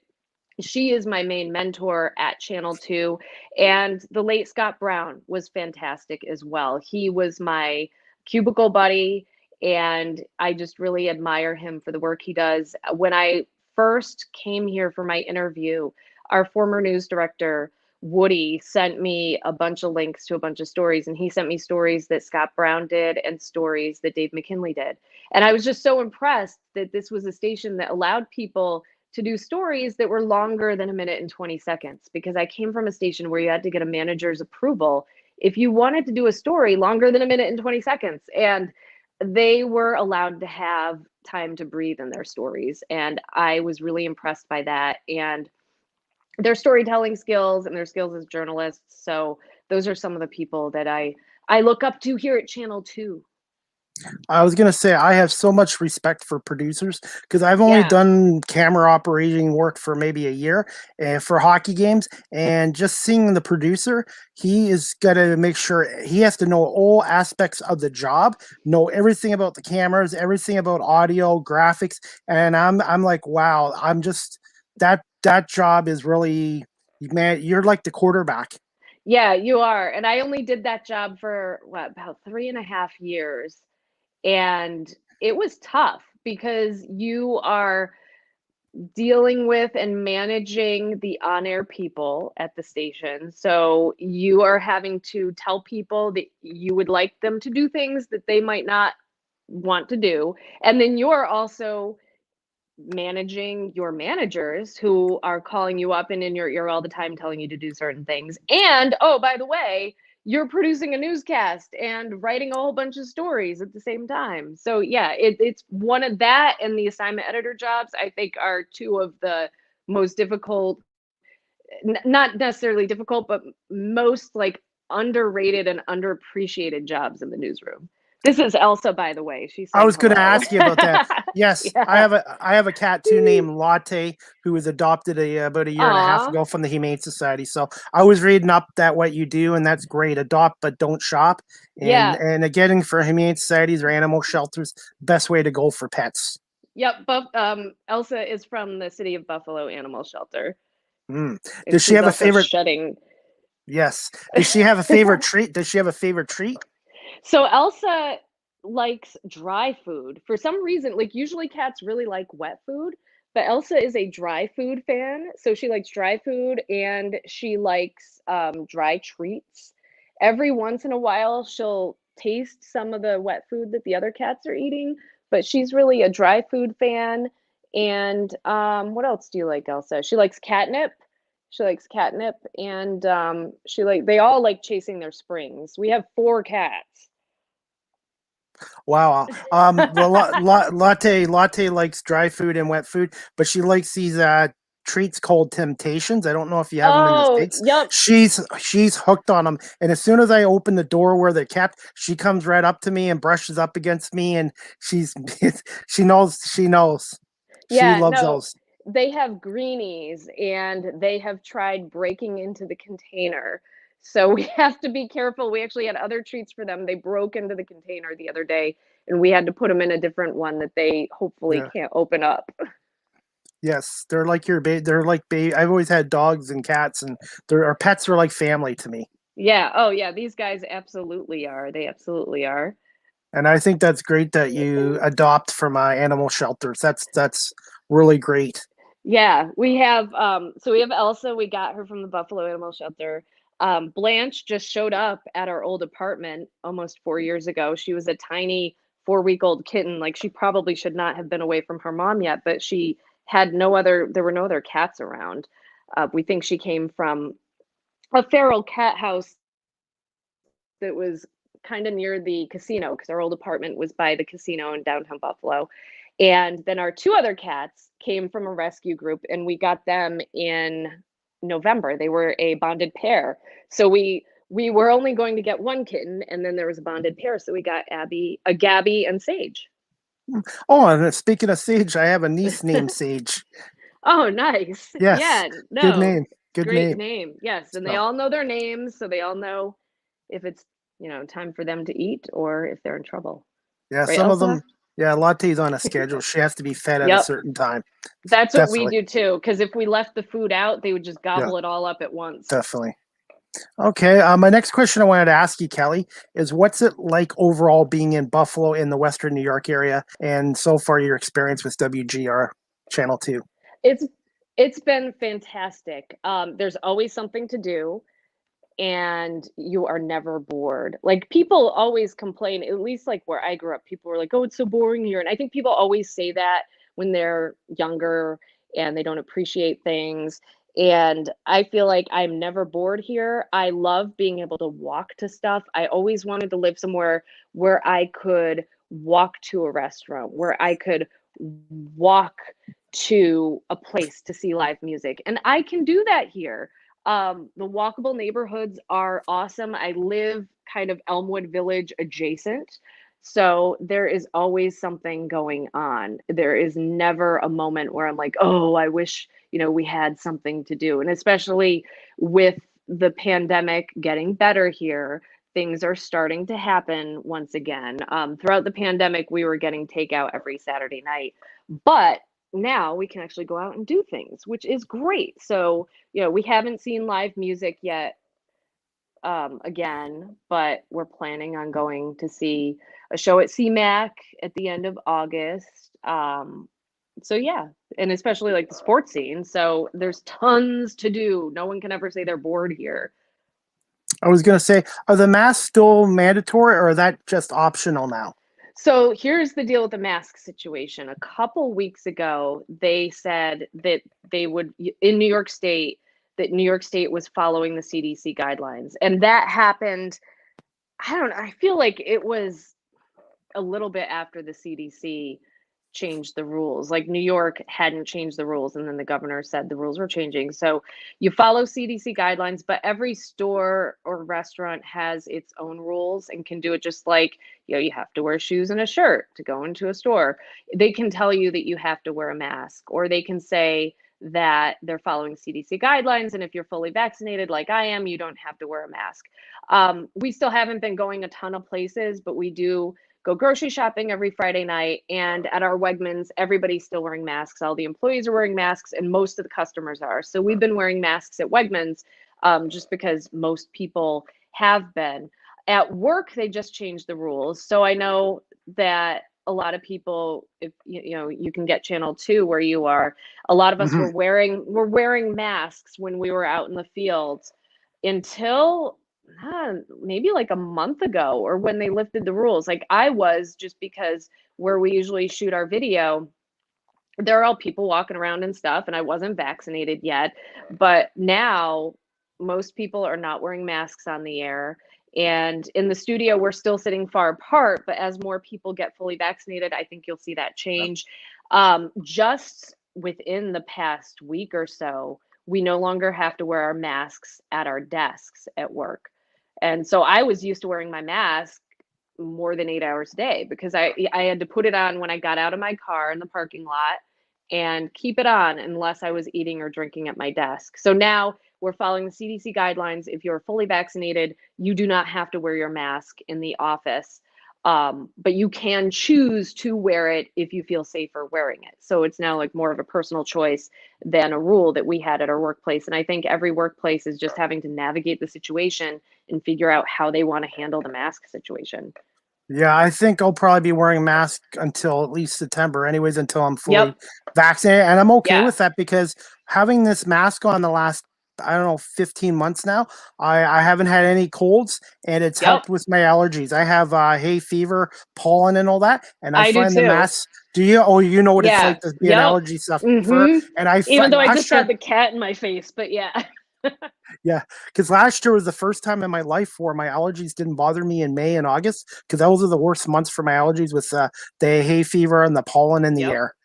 she is my main mentor at Channel 2. And the late Scott Brown was fantastic as well. He was my cubicle buddy, and I just really admire him for the work he does. When I first came here for my interview, our former news director, Woody, sent me a bunch of links to a bunch of stories, and he sent me stories that Scott Brown did and stories that Dave McKinley did. And I was just so impressed that this was a station that allowed people to do stories that were longer than a minute and 20 seconds, because I came from a station where you had to get a manager's approval if you wanted to do a story longer than a minute and 20 seconds. And they were allowed to have time to breathe in their stories. And I was really impressed by that. And their storytelling skills and their skills as journalists. So those are some of the people that I look up to here at Channel 2. I was gonna say I have so much respect for producers because I've only Yeah. done camera operating work for maybe a year for hockey games, and just seeing the producer, he is gonna make sure he has to know all aspects of the job, know everything about the cameras, everything about audio, graphics, and I'm like, wow, I'm just that job is really, man, you're like the quarterback. Yeah, you are. And I only did that job for what, about 3.5 years. And it was tough because you are dealing with and managing the on-air people at the station. So you are having to tell people that you would like them to do things that they might not want to do. And then you're also managing your managers who are calling you up and in your ear all the time telling you to do certain things. And oh, by the way, you're producing a newscast and writing a whole bunch of stories at the same time. So yeah, it's one of that and the assignment editor jobs, I think, are two of the most difficult, not necessarily difficult, but most like underrated and underappreciated jobs in the newsroom. This is Elsa, by the way. She's I saying was going to hello. ask you about that. Yes, Yeah. I have a cat too named Latte who was adopted about a year and a half Aw. ago from the Humane Society. So I was reading up that what you do, and that's great. Adopt but don't shop. Yeah. And getting for Humane Societies or animal shelters, best way to go for pets. Yep. Elsa is from the City of Buffalo Animal Shelter. Mm. And Does she she's have a also favorite? shutting. Yes. Does she have a favorite treat? Does she have a favorite treat? So Elsa likes dry food. For some reason, like usually cats really like wet food, but Elsa is a dry food fan. So she likes dry food and she likes dry treats. Every once in a while, she'll taste some of the wet food that the other cats are eating, but she's really a dry food fan. And what else do you like, Elsa? She likes catnip. She likes catnip, and they all like chasing their springs. We have 4 cats. Wow. Latte likes dry food and wet food, but she likes these treats called Temptations. I don't know if you have them in the Oh, States. yep. She's hooked on them. And as soon as I open the door where they're kept, she comes right up to me and brushes up against me, and she's she knows. She Yeah, loves no, those. they have greenies and they have tried breaking into the container. So we have to be careful. We actually had other treats for them. They broke into the container the other day and we had to put them in a different one that they hopefully Yeah. can't open up. Yes, they're like your baby. They're like baby. I've always had dogs and cats, and our pets are like family to me. Yeah. Oh, yeah. These guys absolutely are. They absolutely are. And I think that's great that you adopt from animal shelters. That's really great. Yeah, we have so we have Elsa, we got her from the Buffalo Animal Shelter. Blanche just showed up at our old apartment almost 4 years ago. She was a tiny 4-week-old kitten. Like she probably should not have been away from her mom yet, but she had there were no other cats around. We think she came from a feral cat house that was kind of near the casino because our old apartment was by the casino in downtown Buffalo. And then our 2 other cats came from a rescue group and we got them in November. They were a bonded pair. So we were only going to get 1 kitten and then there was a bonded pair. So we got Gabby and Sage. Oh, and speaking of Sage, I have a niece named Sage. Oh, nice. Yes, Yeah, good no. name. Good Great name. name. Yes, and they So, all know their names, so they all know if it's, time for them to eat or if they're in trouble. yeah, Right, some of Elsa? them. Yeah, Latte's on a schedule. She has to be fed at a Yep. certain time. That's what we Definitely. do too, because if we left the food out, they would just Yeah, gobble it all up at once. definitely. Okay. My next question I wanted to ask you, Kelly, is what's it like overall being in Buffalo in the Western New York area, and so far your experience with WGR Channel 2? It's been fantastic. There's always something to do, and you are never bored. Like people always complain, at least like where I grew up, people were like, "Oh, it's so boring here." And I think people always say that when they're younger and they don't appreciate things. And I feel like I'm never bored here. I love being able to walk to stuff. I always wanted to live somewhere where I could walk to a restaurant, where I could walk to a place to see live music. And I can do that here. The walkable neighborhoods are awesome. I live kind of Elmwood Village adjacent. So there is always something going on. There is never a moment where I'm like, oh, I wish, we had something to do. And especially with the pandemic getting better here, things are starting to happen once again. Throughout the pandemic, we were getting takeout every Saturday night, but now we can actually go out and do things, which is great. So, we haven't seen live music yet again, but we're planning on going to see a show at CMAC at the end of August. So yeah, and especially like the sports scene. So there's tons to do. No one can ever say they're bored here. I was going to say, are the masks still mandatory, or are that just optional now? So here's the deal with the mask situation. A couple weeks ago, they said that they would, in New York State, that New York State was following the CDC guidelines. And that happened, I feel like it was a little bit after the CDC changed the rules. Like New York hadn't changed the rules, and then the governor said the rules were changing. So you follow CDC guidelines, but every store or restaurant has its own rules and can do it just like, you have to wear shoes and a shirt to go into a store. They can tell you that you have to wear a mask, or they can say that they're following CDC guidelines. And if you're fully vaccinated, like I am, you don't have to wear a mask. We still haven't been going a ton of places, but we do go grocery shopping every Friday night. And at our Wegmans, everybody's still wearing masks. All the employees are wearing masks and most of the customers are. So we've been wearing masks at Wegmans just because most people have been. At work, they just changed the rules. So I know that a lot of people, if you can get channel 2 where you are, a lot of us were wearing masks when we were out in the fields until maybe like a month ago, or when they lifted the rules. Like I was, just because where we usually shoot our video, there are all people walking around and stuff, and I wasn't vaccinated yet. But now most people are not wearing masks on the air. And in the studio, we're still sitting far apart. But as more people get fully vaccinated, I think you'll see that change. Just within the past week or so, we no longer have to wear our masks at our desks at work. And so I was used to wearing my mask more than 8 hours a day because I had to put it on when I got out of my car in the parking lot and keep it on unless I was eating or drinking at my desk. So now we're following the CDC guidelines. If you're fully vaccinated, you do not have to wear your mask in the office. But you can choose to wear it if you feel safer wearing it. So it's now like more of a personal choice than a rule that we had at our workplace. And I think every workplace is just having to navigate the situation and figure out how they want to handle the mask situation. Yeah, I think I'll probably be wearing a mask until at least September, anyways, until I'm fully Yep. vaccinated. And I'm okay Yeah. with that because having this mask on the last, I don't know, 15 months now, I haven't had any colds and it's Yep. helped with my allergies. I have hay fever, pollen, and all that. And I I do find the too. mask. Do you? Oh, you know what it's Yeah. like to be Yep. an allergy suffer. Mhm. And I Even though I last just year, had the cat in my face, but yeah. yeah, because last year was the first time in my life where my allergies didn't bother me in May and August, because those are the worst months for my allergies with the hay fever and the pollen in the Yep. air.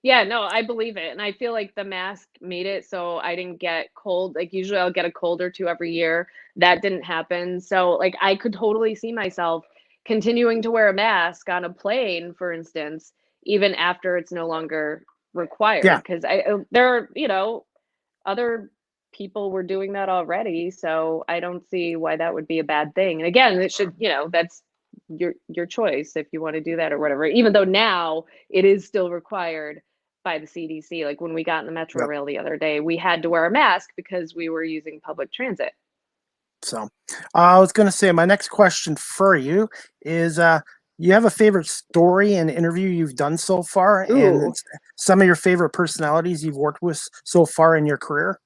Yeah, no, I believe it. And I feel like the mask made it so I didn't get cold. Like usually I'll get a cold or two every year. That didn't happen. So like I could totally see myself continuing to wear a mask on a plane, for instance, even after it's no longer required. Yeah, Because there are, other people were doing that already. So I don't see why that would be a bad thing. And again, it should, that's your choice if you want to do that or whatever. Even though now it is still required by the CDC. Like when we got in the Metro yep. Rail the other day, we had to wear a mask because we were using public transit. So I was going to say my next question for you is you have a favorite story and interview you've done so far, and Ooh, some of your favorite personalities you've worked with so far in your career?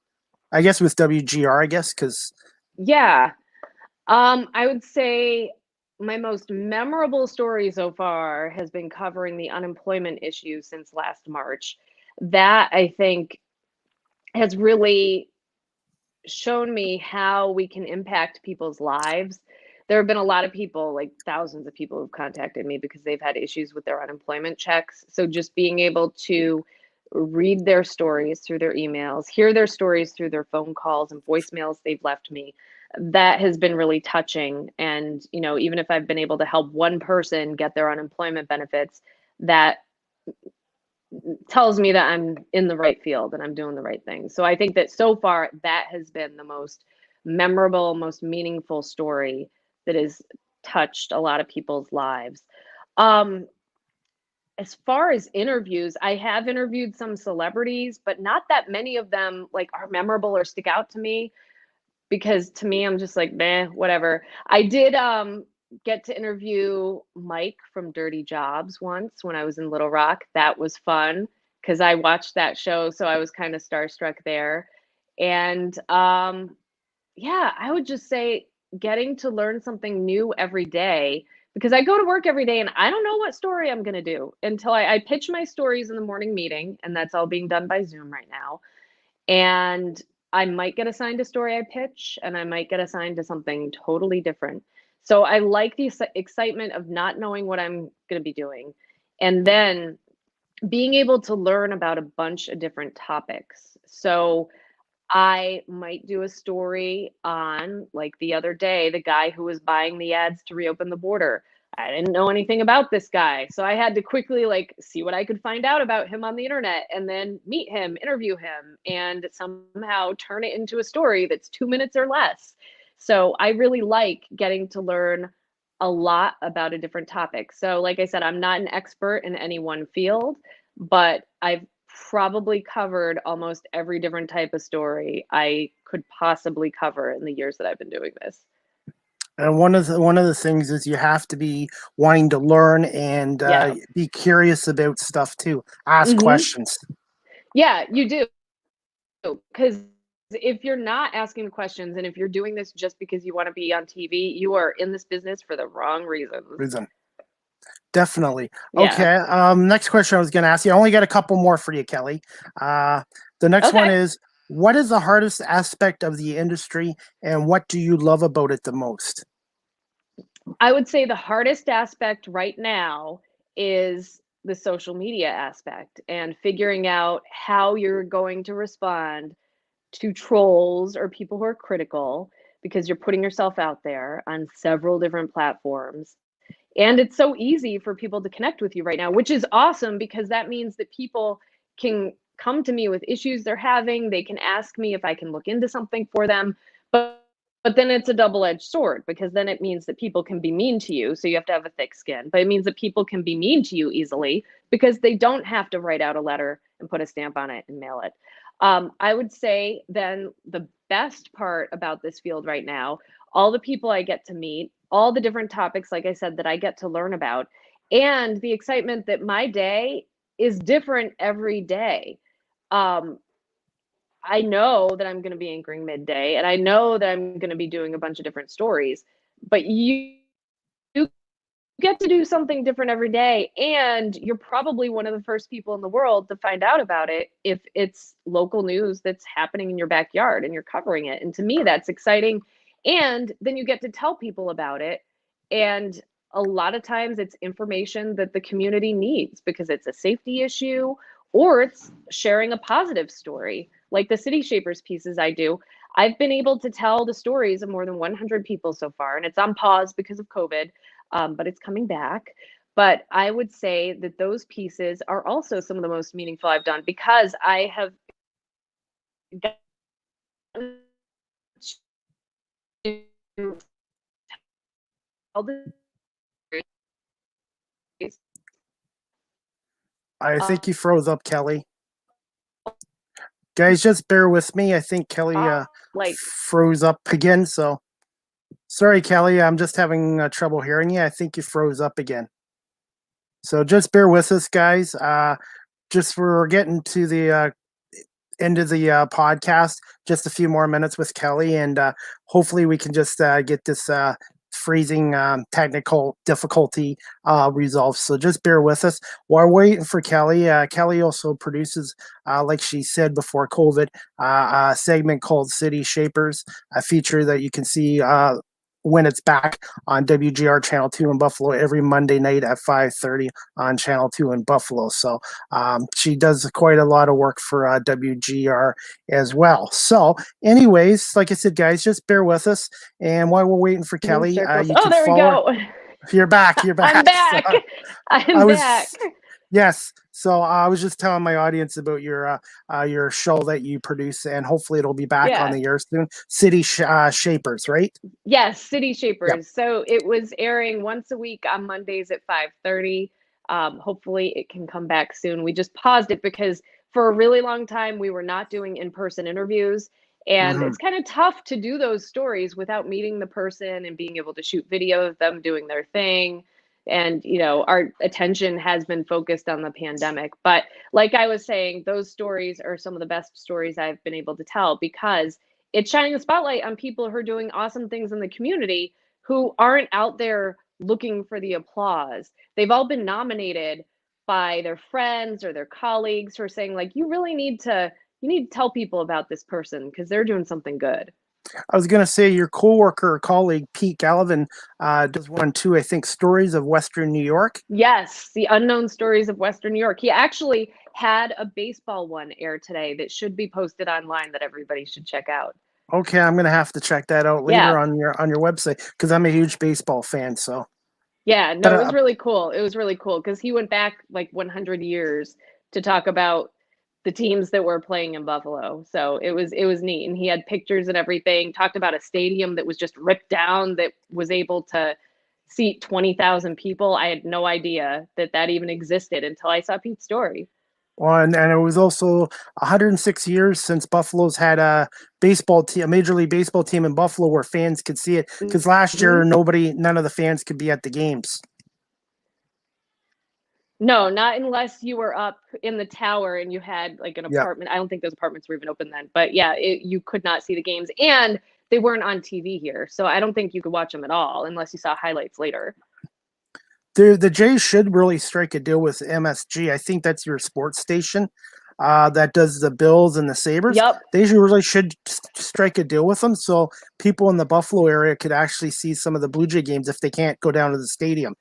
I guess with WGR, I guess, because yeah. I would say my most memorable story so far has been covering the unemployment issue since last March. That I think has really shown me how we can impact people's lives. There have been a lot of people, like thousands of people who've contacted me because they've had issues with their unemployment checks. So just being able to read their stories through their emails, hear their stories through their phone calls and voicemails they've left me, that has been really touching. And, even if I've been able to help one person get their unemployment benefits, that tells me that I'm in the right field and I'm doing the right thing. So I think that so far that has been the most memorable, most meaningful story that has touched a lot of people's lives. Um, as far as interviews, I have interviewed some celebrities, but not that many of them like are memorable or stick out to me because to me I'm just like, meh, whatever. I did get to interview Mike from Dirty Jobs once when I was in Little Rock. That was fun because I watched that show, so I was kind of starstruck there. And yeah, I would just say getting to learn something new every day because I go to work every day and I don't know what story I'm going to do until I pitch my stories in the morning meeting, and that's all being done by Zoom right now. And I might get assigned a story I pitch, and I might get assigned to something totally different. So I like the excitement of not knowing what I'm going to be doing. And then being able to learn about a bunch of different topics. So I might do a story on, like the other day, the guy who was buying the ads to reopen the border. I didn't know anything about this guy. So I had to quickly see what I could find out about him on the internet and then meet him, interview him, and somehow turn it into a story that's 2 minutes or less. So I really like getting to learn a lot about a different topic. So like I said, I'm not an expert in any one field, but I've probably covered almost every different type of story I could possibly cover in the years that I've been doing this. And one of the things is you have to be wanting to learn and Yeah. be curious about stuff too. Ask questions. Yeah, you do. Because if you're not asking questions and if you're doing this just because you want to be on TV, you are in this business for the wrong reasons. Definitely. Yeah. Okay. Next question I was going to ask you. I only got a couple more for you, Kelly. The next one is, what is the hardest aspect of the industry and what do you love about it the most? I would say the hardest aspect right now is the social media aspect and figuring out how you're going to respond to trolls or people who are critical, because you're putting yourself out there on several different platforms. And it's so easy for people to connect with you right now, which is awesome because that means that people can come to me with issues they're having. They can ask me if I can look into something for them. But then it's a double-edged sword, because then it means that people can be mean to you. So you have to have a thick skin. But it means that people can be mean to you easily because they don't have to write out a letter and put a stamp on it and mail it. I would say then the best part about this field right now, all the people I get to meet, all the different topics, like I said, that I get to learn about, and the excitement that my day is different every day. I know that I'm going to be anchoring Midday, and I know that I'm going to be doing a bunch of different stories, but you get to do something different every day, and you're probably one of the first people in the world to find out about it if it's local news that's happening in your backyard and you're covering it. And to me, that's exciting. And then you get to tell people about it, and a lot of times it's information that the community needs because it's a safety issue or it's sharing a positive story, like the City Shapers pieces I do. I've been able to tell the stories of more than 100 people so far, and it's on pause because of COVID, but it's coming back. But I would say that those pieces are also some of the most meaningful I've done, because I have gotten to tell the stories. I think you froze up, Kelly. Guys, just bear with me. I think Kelly like froze up again. So sorry, Kelly. I'm just having trouble hearing you. I think you froze up again. So just bear with us, guys. Just we're getting to the end of the podcast. Just a few more minutes with Kelly, and hopefully we can just get this freezing technical difficulty resolved. So just bear with us while we're waiting for Kelly. Kelly also produces, like she said before COVID, a segment called City Shapers, a feature that you can see when it's back on WGR Channel 2 in Buffalo every Monday night at 5:30 on Channel 2 in Buffalo. So she does quite a lot of work for WGR as well. So anyways, like I said, guys, just bear with us. And while we're waiting for Kelly, you oh, can there we follow go. You're back. You're back. I'm back. So, I'm back. Yes. So I was just telling my audience about your show that you produce, and hopefully it'll be back on the air soon. City Shapers, right? Yes, City Shapers. Yep. So it was airing once a week on Mondays at 5:30. Hopefully it can come back soon. We just paused it because for a really long time we were not doing in-person interviews, and it's kind of tough to do those stories without meeting the person and being able to shoot video of them doing their thing. And our attention has been focused on the pandemic, but like I was saying, those stories are some of the best stories I've been able to tell, because it's shining a spotlight on people who are doing awesome things in the community who aren't out there looking for the applause. They've all been nominated by their friends or their colleagues who are saying, like, you need to tell people about this person because they're doing something good. I was going to say your coworker or colleague, Pete Gallivan, does one too, I think, Stories of Western New York. Yes, the unknown stories of Western New York. He actually had a baseball one air today that should be posted online that everybody should check out. Okay, I'm going to have to check that out later on your website, because I'm a huge baseball fan. So yeah, no, it was really cool. It was really cool because he went back like 100 years to talk about the teams that were playing in Buffalo. So it was neat. And he had pictures and everything, talked about a stadium that was just ripped down that was able to seat 20,000 people. I had no idea that even existed until I saw Pete's story. Well, and it was also 106 years since Buffalo's had a baseball team, a Major League Baseball team in Buffalo where fans could see it. Because last year, none of the fans could be at the games. No, not unless you were up in the tower and you had like an apartment. I don't think those apartments were even open then. But yeah, you could not see the games, and they weren't on TV here. So I don't think you could watch them at all unless you saw highlights later. The Jays should really strike a deal with MSG. I think that's your sports station that does the Bills and the Sabres. Yep. They really should strike a deal with them so people in the Buffalo area could actually see some of the Blue Jay games if they can't go down to the stadium.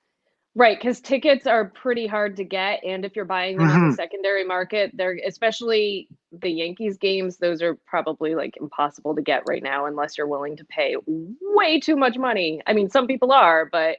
Right, because tickets are pretty hard to get, and if you're buying them on the secondary market, they're especially the Yankees games, those are probably like impossible to get right now unless you're willing to pay way too much money. I mean, some people are, but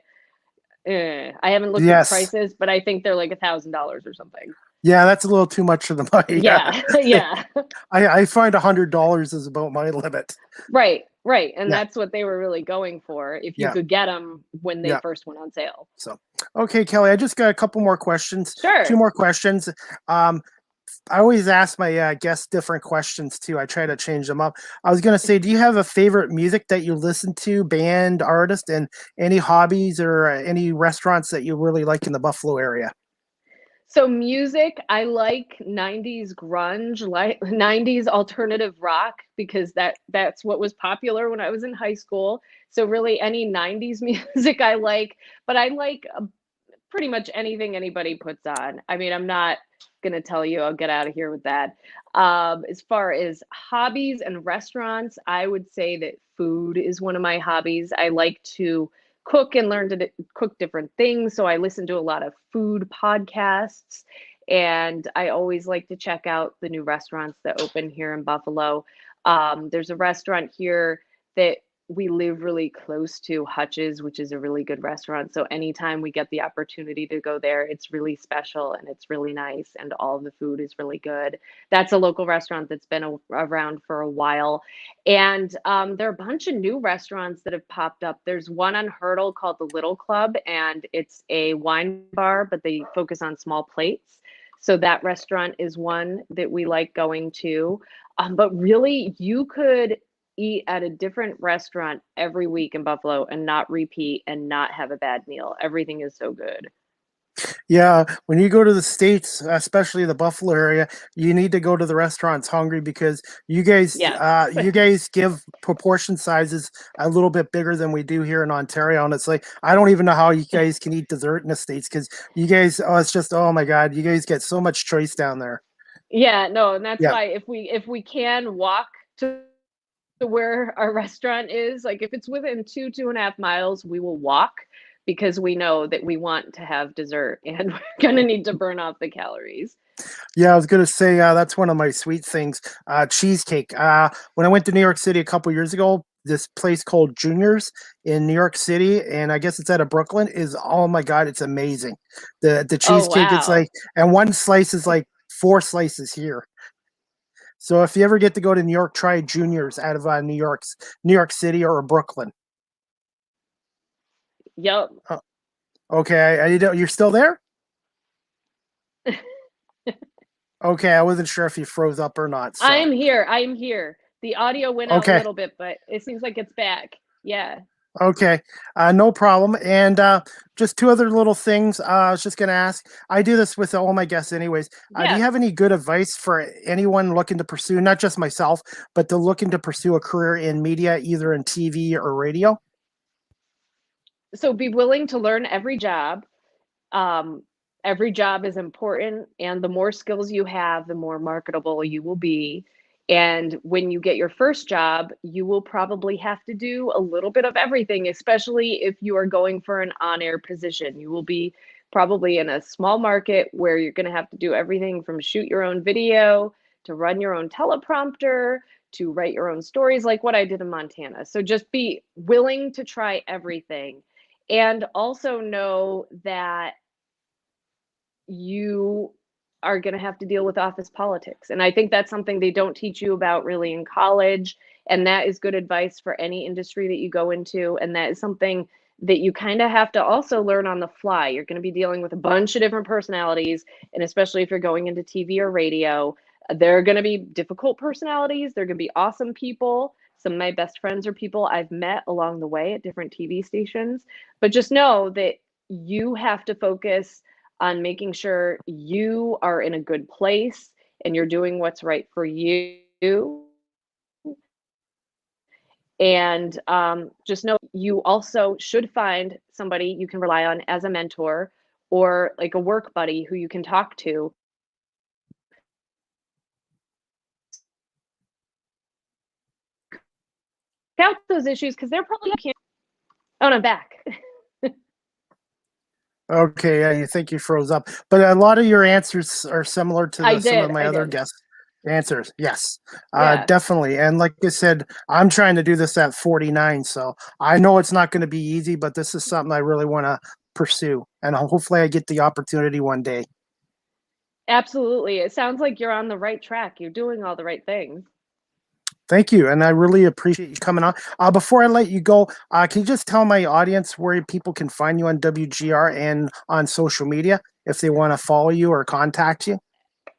I haven't looked at the Yes. prices, but I think they're like $1,000 or something. Yeah, that's a little too much for the money. Yeah, yeah. I find $100 is about my limit. Right, right, and Yeah. that's what they were really going for if you Yeah. could get them when they Yeah. first went on sale. So, okay, Kelly, I just got a couple more questions. Sure. 2 more questions. I always ask my guests different questions too. I try to change them up. I was going to say, do you have a favorite music that you listen to, band, artist, and any hobbies or any restaurants that you really like in the Buffalo area? So music, I like 90s grunge, like 90s alternative rock because that's what was popular when I was in high school. So really any 90s music I like, but I like pretty much anything anybody puts on. I mean, I'm not gonna tell you I'll get out of here with that. As far as hobbies and restaurants, I would say that food is one of my hobbies. I like to cook and learn to cook different things. So I listen to a lot of food podcasts, and I always like to check out the new restaurants that open here in Buffalo. There's a restaurant here that we live really close to, Hutch's, which is a really good restaurant. So anytime we get the opportunity to go there, it's really special and it's really nice, and all of the food is really good. That's a local restaurant that's been around for a while. And there are a bunch of new restaurants that have popped up. There's one on Hurdle called the Little Club, and it's a wine bar, but they focus on small plates. So that restaurant is one that we like going to. But really, you could eat at a different restaurant every week in Buffalo and not repeat and not have a bad meal. Everything is so good. Yeah, when you go to the States, especially the Buffalo area, you need to go to the restaurants hungry because you guys Yes. you guys give proportion sizes a little bit bigger than we do here in Ontario. And it's like I don't even know how you guys can eat dessert in the States because you guys it's just oh my god, you guys get so much choice down there. Yeah, no, and that's Yeah. why if we can walk to where our restaurant is, like if it's within 2.5 miles, we will walk because we know that we want to have dessert and we're gonna need to burn off the calories. Yeah, I was gonna say that's one of my sweet things, cheesecake. When I went to New York City a couple years ago, this place called Junior's in New York City, and I guess it's out of Brooklyn, is oh my god, it's amazing. The Oh, cheesecake, it's wow. like, and one slice is like 4 slices here. So if you ever get to go to New York, try Junior's out of New York City or Brooklyn. Yep. Okay, you're still there? Okay, I wasn't sure if you froze up or not. So. I'm here. I'm here. The audio went out a Okay. little bit, but it seems like it's back. Yeah. Okay, no problem. And just 2 other little things. I was just going to ask. I do this with all my guests, anyways. Do Yes. you have any good advice for anyone looking to pursue, not just myself, but to looking to pursue a career in media, either in TV or radio? So be willing to learn every job. Every job is important, and the more skills you have, the more marketable you will be. And when you get your first job, you will probably have to do a little bit of everything, especially if you are going for an on-air position. You will be probably in a small market where you're going to have to do everything from shoot your own video to run your own teleprompter to write your own stories, like what I did in Montana. So just be willing to try everything. And also know that you are going to have to deal with office politics. And I think that's something they don't teach you about really in college. And that is good advice for any industry that you go into. And that is something that you kind of have to also learn on the fly. You're going to be dealing with a bunch of different personalities. And especially if you're going into TV or radio, there are going to be difficult personalities. They're going to be awesome people. Some of my best friends are people I've met along the way at different TV stations. But just know that you have to focus on making sure you are in a good place and you're doing what's right for you. And just know you also should find somebody you can rely on as a mentor or like a work buddy who you can talk to out those issues because they're probably can't. Oh, and I'm back. Okay, yeah, you think you froze up, but a lot of your answers are similar to I some of did. my I other did. guests' answers. Yes, Yeah. definitely. And like I said, I'm trying to do this at 49, so I know it's not going to be easy, but this is something I really want to pursue, and hopefully, I get the opportunity one day. Absolutely. It sounds like you're on the right track. You're doing all the right things. Thank you, and I really appreciate you coming on. Before I let you go, can you just tell my audience where people can find you on WGR and on social media if they want to follow you or contact you?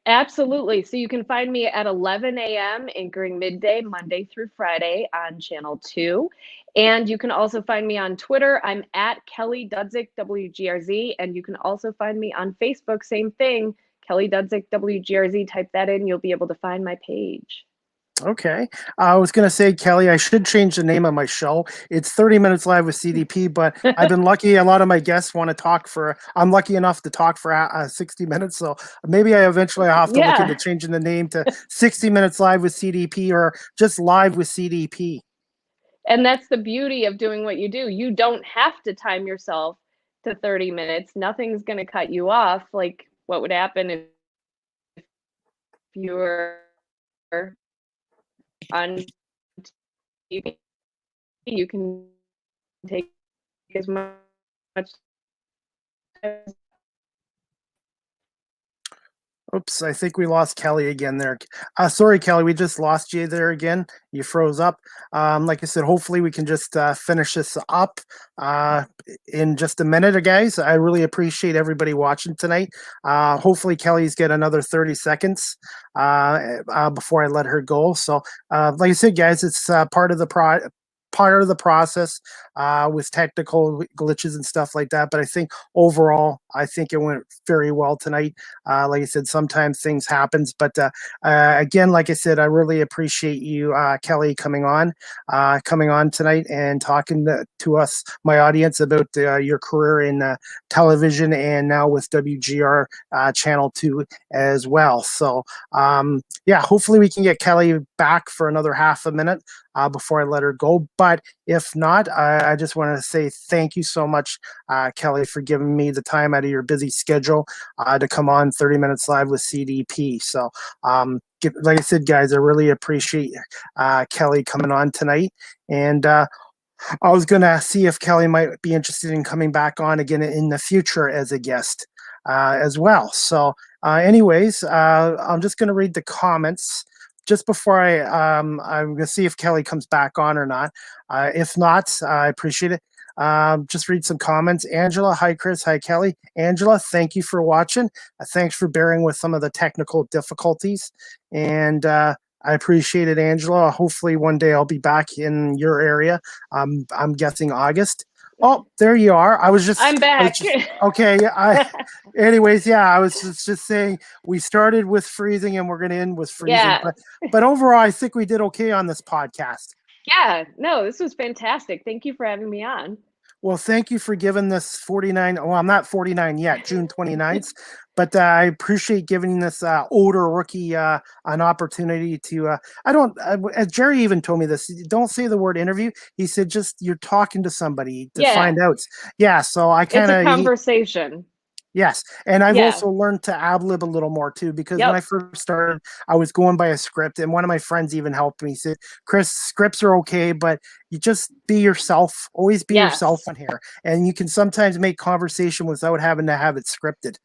Absolutely. So you can find me at 11 a.m. anchoring Midday, Monday through Friday on Channel 2. And you can also find me on Twitter. I'm at Kelly Dudzik, WGRZ. And you can also find me on Facebook, same thing, Kelly Dudzik, WGRZ. Type that in, you'll be able to find my page. Okay. I was going to say, Kelly, I should change the name of my show. It's 30 Minutes Live with CDP, but I've been lucky. A lot of my guests want to talk I'm lucky enough to talk for 60 minutes. So maybe I eventually have to look Yeah. into changing the name to 60 Minutes Live with CDP or just Live with CDP. And that's the beauty of doing what you do. You don't have to time yourself to 30 minutes. Nothing's going to cut you off. Like what would happen if you were on TV? You can take as much time. Oops, I think we lost Kelly again there. Sorry, Kelly, we just lost you there again. You froze up. Like I said, hopefully we can just finish this up in just a minute, guys. I really appreciate everybody watching tonight. Hopefully Kelly's get another 30 seconds before I let her go. So, like I said, guys, it's part of the process with technical glitches and stuff like that. But I think overall, I think it went very well tonight. Like I said, sometimes things happens, but again, like I said, I really appreciate you, Kelly, coming on tonight and talking to us, my audience, about your career in television and now with WGR Channel 2 as well. So yeah, hopefully we can get Kelly back for another half a minute before I let her go. But if not, I just want to say thank you so much, Kelly, for giving me the time out of your busy schedule to come on 30 Minutes Live with CDP. So, like I said, guys, I really appreciate Kelly coming on tonight. And I was going to see if Kelly might be interested in coming back on again in the future as a guest as well. So, anyways, I'm just going to read the comments just before I'm going to see if Kelly comes back on or not. If not, I appreciate it. Just read some comments. Angela, hi Chris, hi Kelly. Angela, thank you for watching. Thanks for bearing with some of the technical difficulties. And I appreciate it, Angela. Hopefully one day I'll be back in your area. I'm guessing August. Oh, there you are. I'm back. Okay. Anyways, yeah, I was just saying we started with freezing and we're going to end with freezing. Yeah. But overall, I think we did okay on this podcast. Yeah, no, this was fantastic. Thank you for having me on. Well, thank you for giving this 49. Well, I'm not 49 yet, June 29th, but I appreciate giving this older rookie an opportunity to. As Jerry even told me this, don't say the word interview. He said just you're talking to somebody to find out. Yeah, so I kind of. It's a conversation. Yes. And I've also learned to ad-lib a little more too, because when I first started, I was going by a script, and one of my friends even helped me. He said, Chris, scripts are okay, but you just be yourself. Always be yourself on here. And you can sometimes make conversation without having to have it scripted.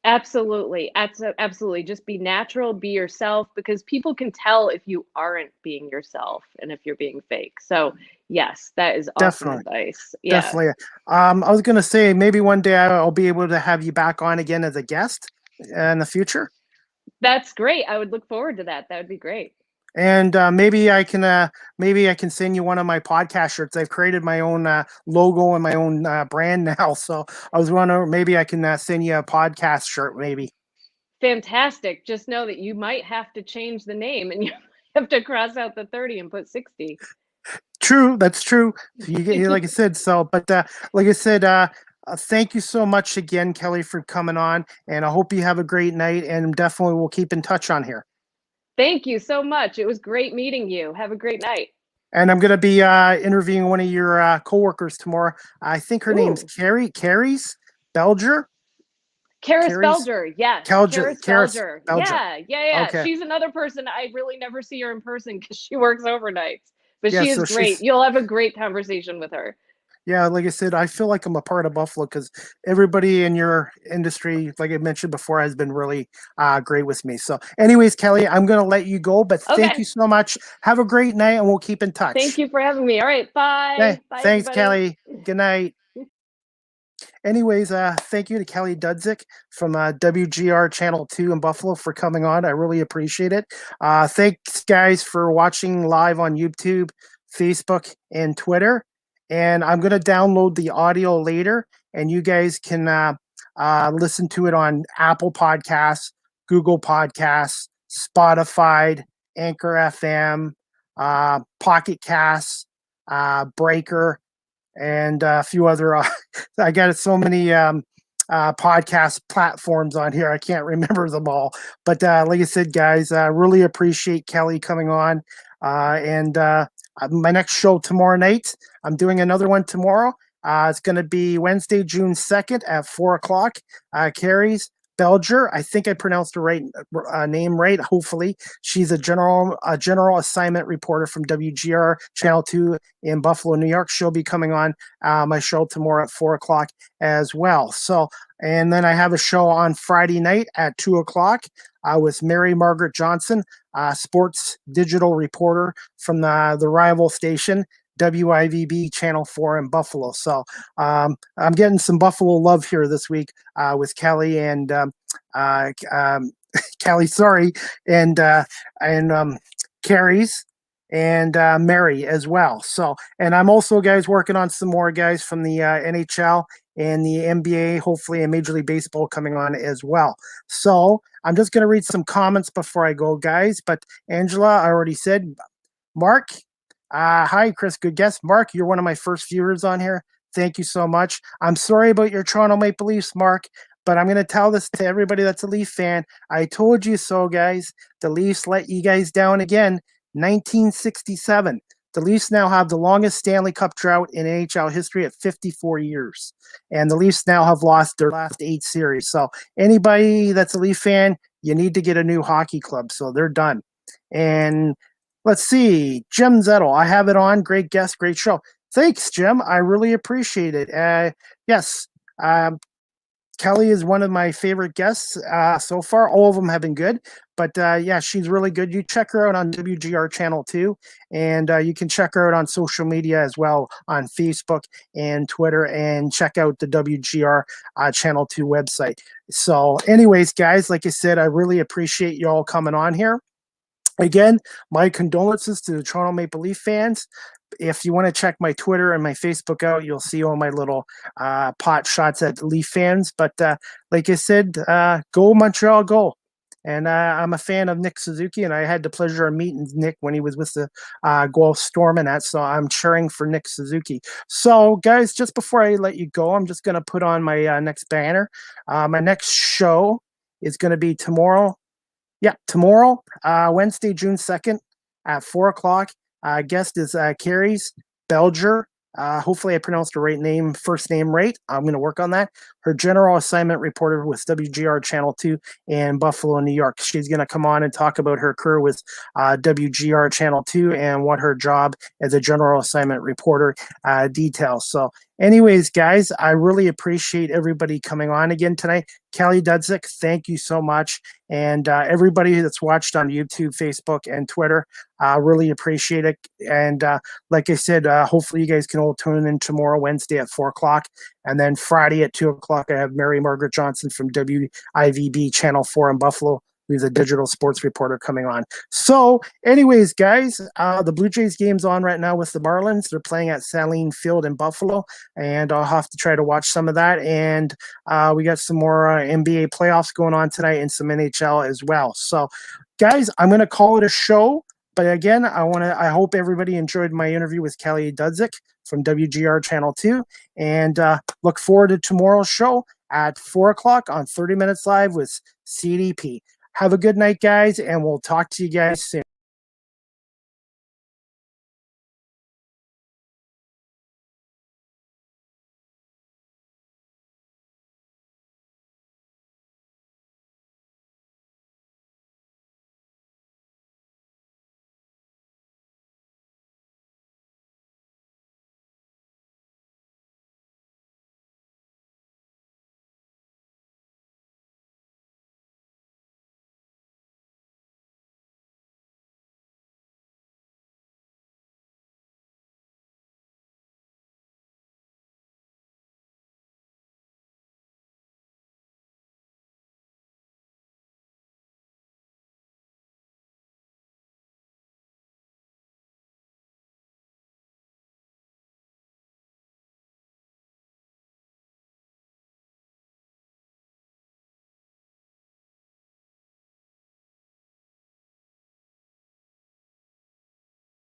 Absolutely. Absolutely. Just be natural, be yourself, because people can tell if you aren't being yourself and if you're being fake. So yes, that is awesome advice. Yeah. Definitely. I was going to say maybe one day I'll be able to have you back on again as a guest in the future. That's great. I would look forward to that. That would be great. And maybe I can send you one of my podcast shirts. I've created my own logo and my own brand now. So I was wondering, maybe I can send you a podcast shirt, maybe. Fantastic. Just know that you might have to change the name and you have to cross out the 30 and put 60. True. That's true. You like I said, so, but like I said, thank you so much again, Kelly, for coming on. And I hope you have a great night, and definitely we'll keep in touch on here. Thank you so much. It was great meeting you. Have a great night. And I'm going to be interviewing one of your coworkers tomorrow. I think her name's Carrie. Carrie's. Belger. Karis Karis? Belger, yes. Karis Belger. Belger. Yeah. Okay. She's another person I really never see her in person because she works overnights. But Yeah, she is so great. You'll have a great conversation with her. Yeah, like I said, I feel like I'm a part of Buffalo because everybody in your industry, like I mentioned before, has been really great with me. So, anyways, Kelly, I'm going to let you go, but thank you so much. Have a great night, and we'll keep in touch. Thank you for having me. All right, bye. Okay. Bye, Thanks, everybody. Kelly. Good night. Anyways, thank you to Kelly Dudzik from WGR Channel 2 in Buffalo for coming on. I really appreciate it. Thanks, guys, for watching live on YouTube, Facebook, and Twitter. And I'm going to download the audio later, and you guys can listen to it on Apple Podcasts, Google Podcasts, Spotify, Anchor FM, Pocket Casts, Breaker, and a few other. I got so many podcast platforms on here. I can't remember them all. But like I said, guys, I really appreciate Kelly coming on. And my next show tomorrow night, I'm doing another one tomorrow. It's going to be Wednesday, June 2nd at 4 o'clock. Carrie's Belger. I think I pronounced the right name right. Hopefully, she's a general assignment reporter from WGR Channel 2 in Buffalo, New York. She'll be coming on my show tomorrow at 4 o'clock as well. So, and then I have a show on Friday night at 2 o'clock with Mary Margaret Johnson, sports digital reporter from the rival station, WIVB Channel 4 in Buffalo. So I'm getting some Buffalo love here this week with Kelly and Kelly, and Carrie's and Mary as well. So, and I'm also, guys, working on some more guys from the NHL and the NBA, hopefully, and Major League Baseball coming on as well. So I'm just going to read some comments before I go, guys. But Angela, I already said. Mark, hi, Chris. Good guess. Mark, you're one of my first viewers on here. Thank you so much. I'm sorry about your Toronto Maple Leafs, Mark, but I'm going to tell this to everybody that's a Leaf fan. I told you so, guys. The Leafs let you guys down again. 1967. The Leafs now have the longest Stanley Cup drought in NHL history at 54 years. And the Leafs now have lost their last 8 series. So anybody that's a Leaf fan, you need to get a new hockey club. So they're done. And let's see, Jim Zettel, I have it on. Great guest, great show. Thanks, Jim. I really appreciate it. Yes, Kelly is one of my favorite guests so far. All of them have been good. But yeah, she's really good. You check her out on WGR Channel 2. And you can check her out on social media as well on Facebook and Twitter. And check out the WGR Channel 2 website. So anyways, guys, like I said, I really appreciate you all coming on here. Again, my condolences to the Toronto Maple Leaf fans. If you want to check my Twitter and my Facebook out, you'll see all my little pot shots at Leaf fans. But like I said, go Montreal, go. And I'm a fan of Nick Suzuki, and I had the pleasure of meeting Nick when he was with the Guelph Storm and that. So I'm cheering for Nick Suzuki. So, guys, just before I let you go, I'm just going to put on my next banner. My next show is going to be tomorrow. Yeah, tomorrow, Wednesday, June 2nd at 4 o'clock. Guest is Carrie's Belger. Hopefully I pronounced her first name right. I'm going to work on that. Her general assignment reporter with WGR Channel 2 in Buffalo, New York. She's going to come on and talk about her career with WGR Channel 2 and what her job as a general assignment reporter details. So anyways, guys, I really appreciate everybody coming on again tonight. Kelly Dudzik, thank you so much. And everybody that's watched on YouTube, Facebook, and Twitter, really appreciate it. And like I said, hopefully you guys can all tune in tomorrow, Wednesday at 4 o'clock. And then Friday at 2 o'clock, I have Mary Margaret Johnson from WIVB Channel 4 in Buffalo, who's a digital sports reporter coming on. So anyways, guys, the Blue Jays game's on right now with the Marlins. They're playing at Saline Field in Buffalo, and I'll have to try to watch some of that. And we got some more NBA playoffs going on tonight and some NHL as well. So guys, I'm going to call it a show. But again, I hope everybody enjoyed my interview with Kelly Dudzik from WGR Channel 2, and look forward to tomorrow's show at 4 o'clock on 30 Minutes Live with CDP. Have a good night, guys, and we'll talk to you guys soon.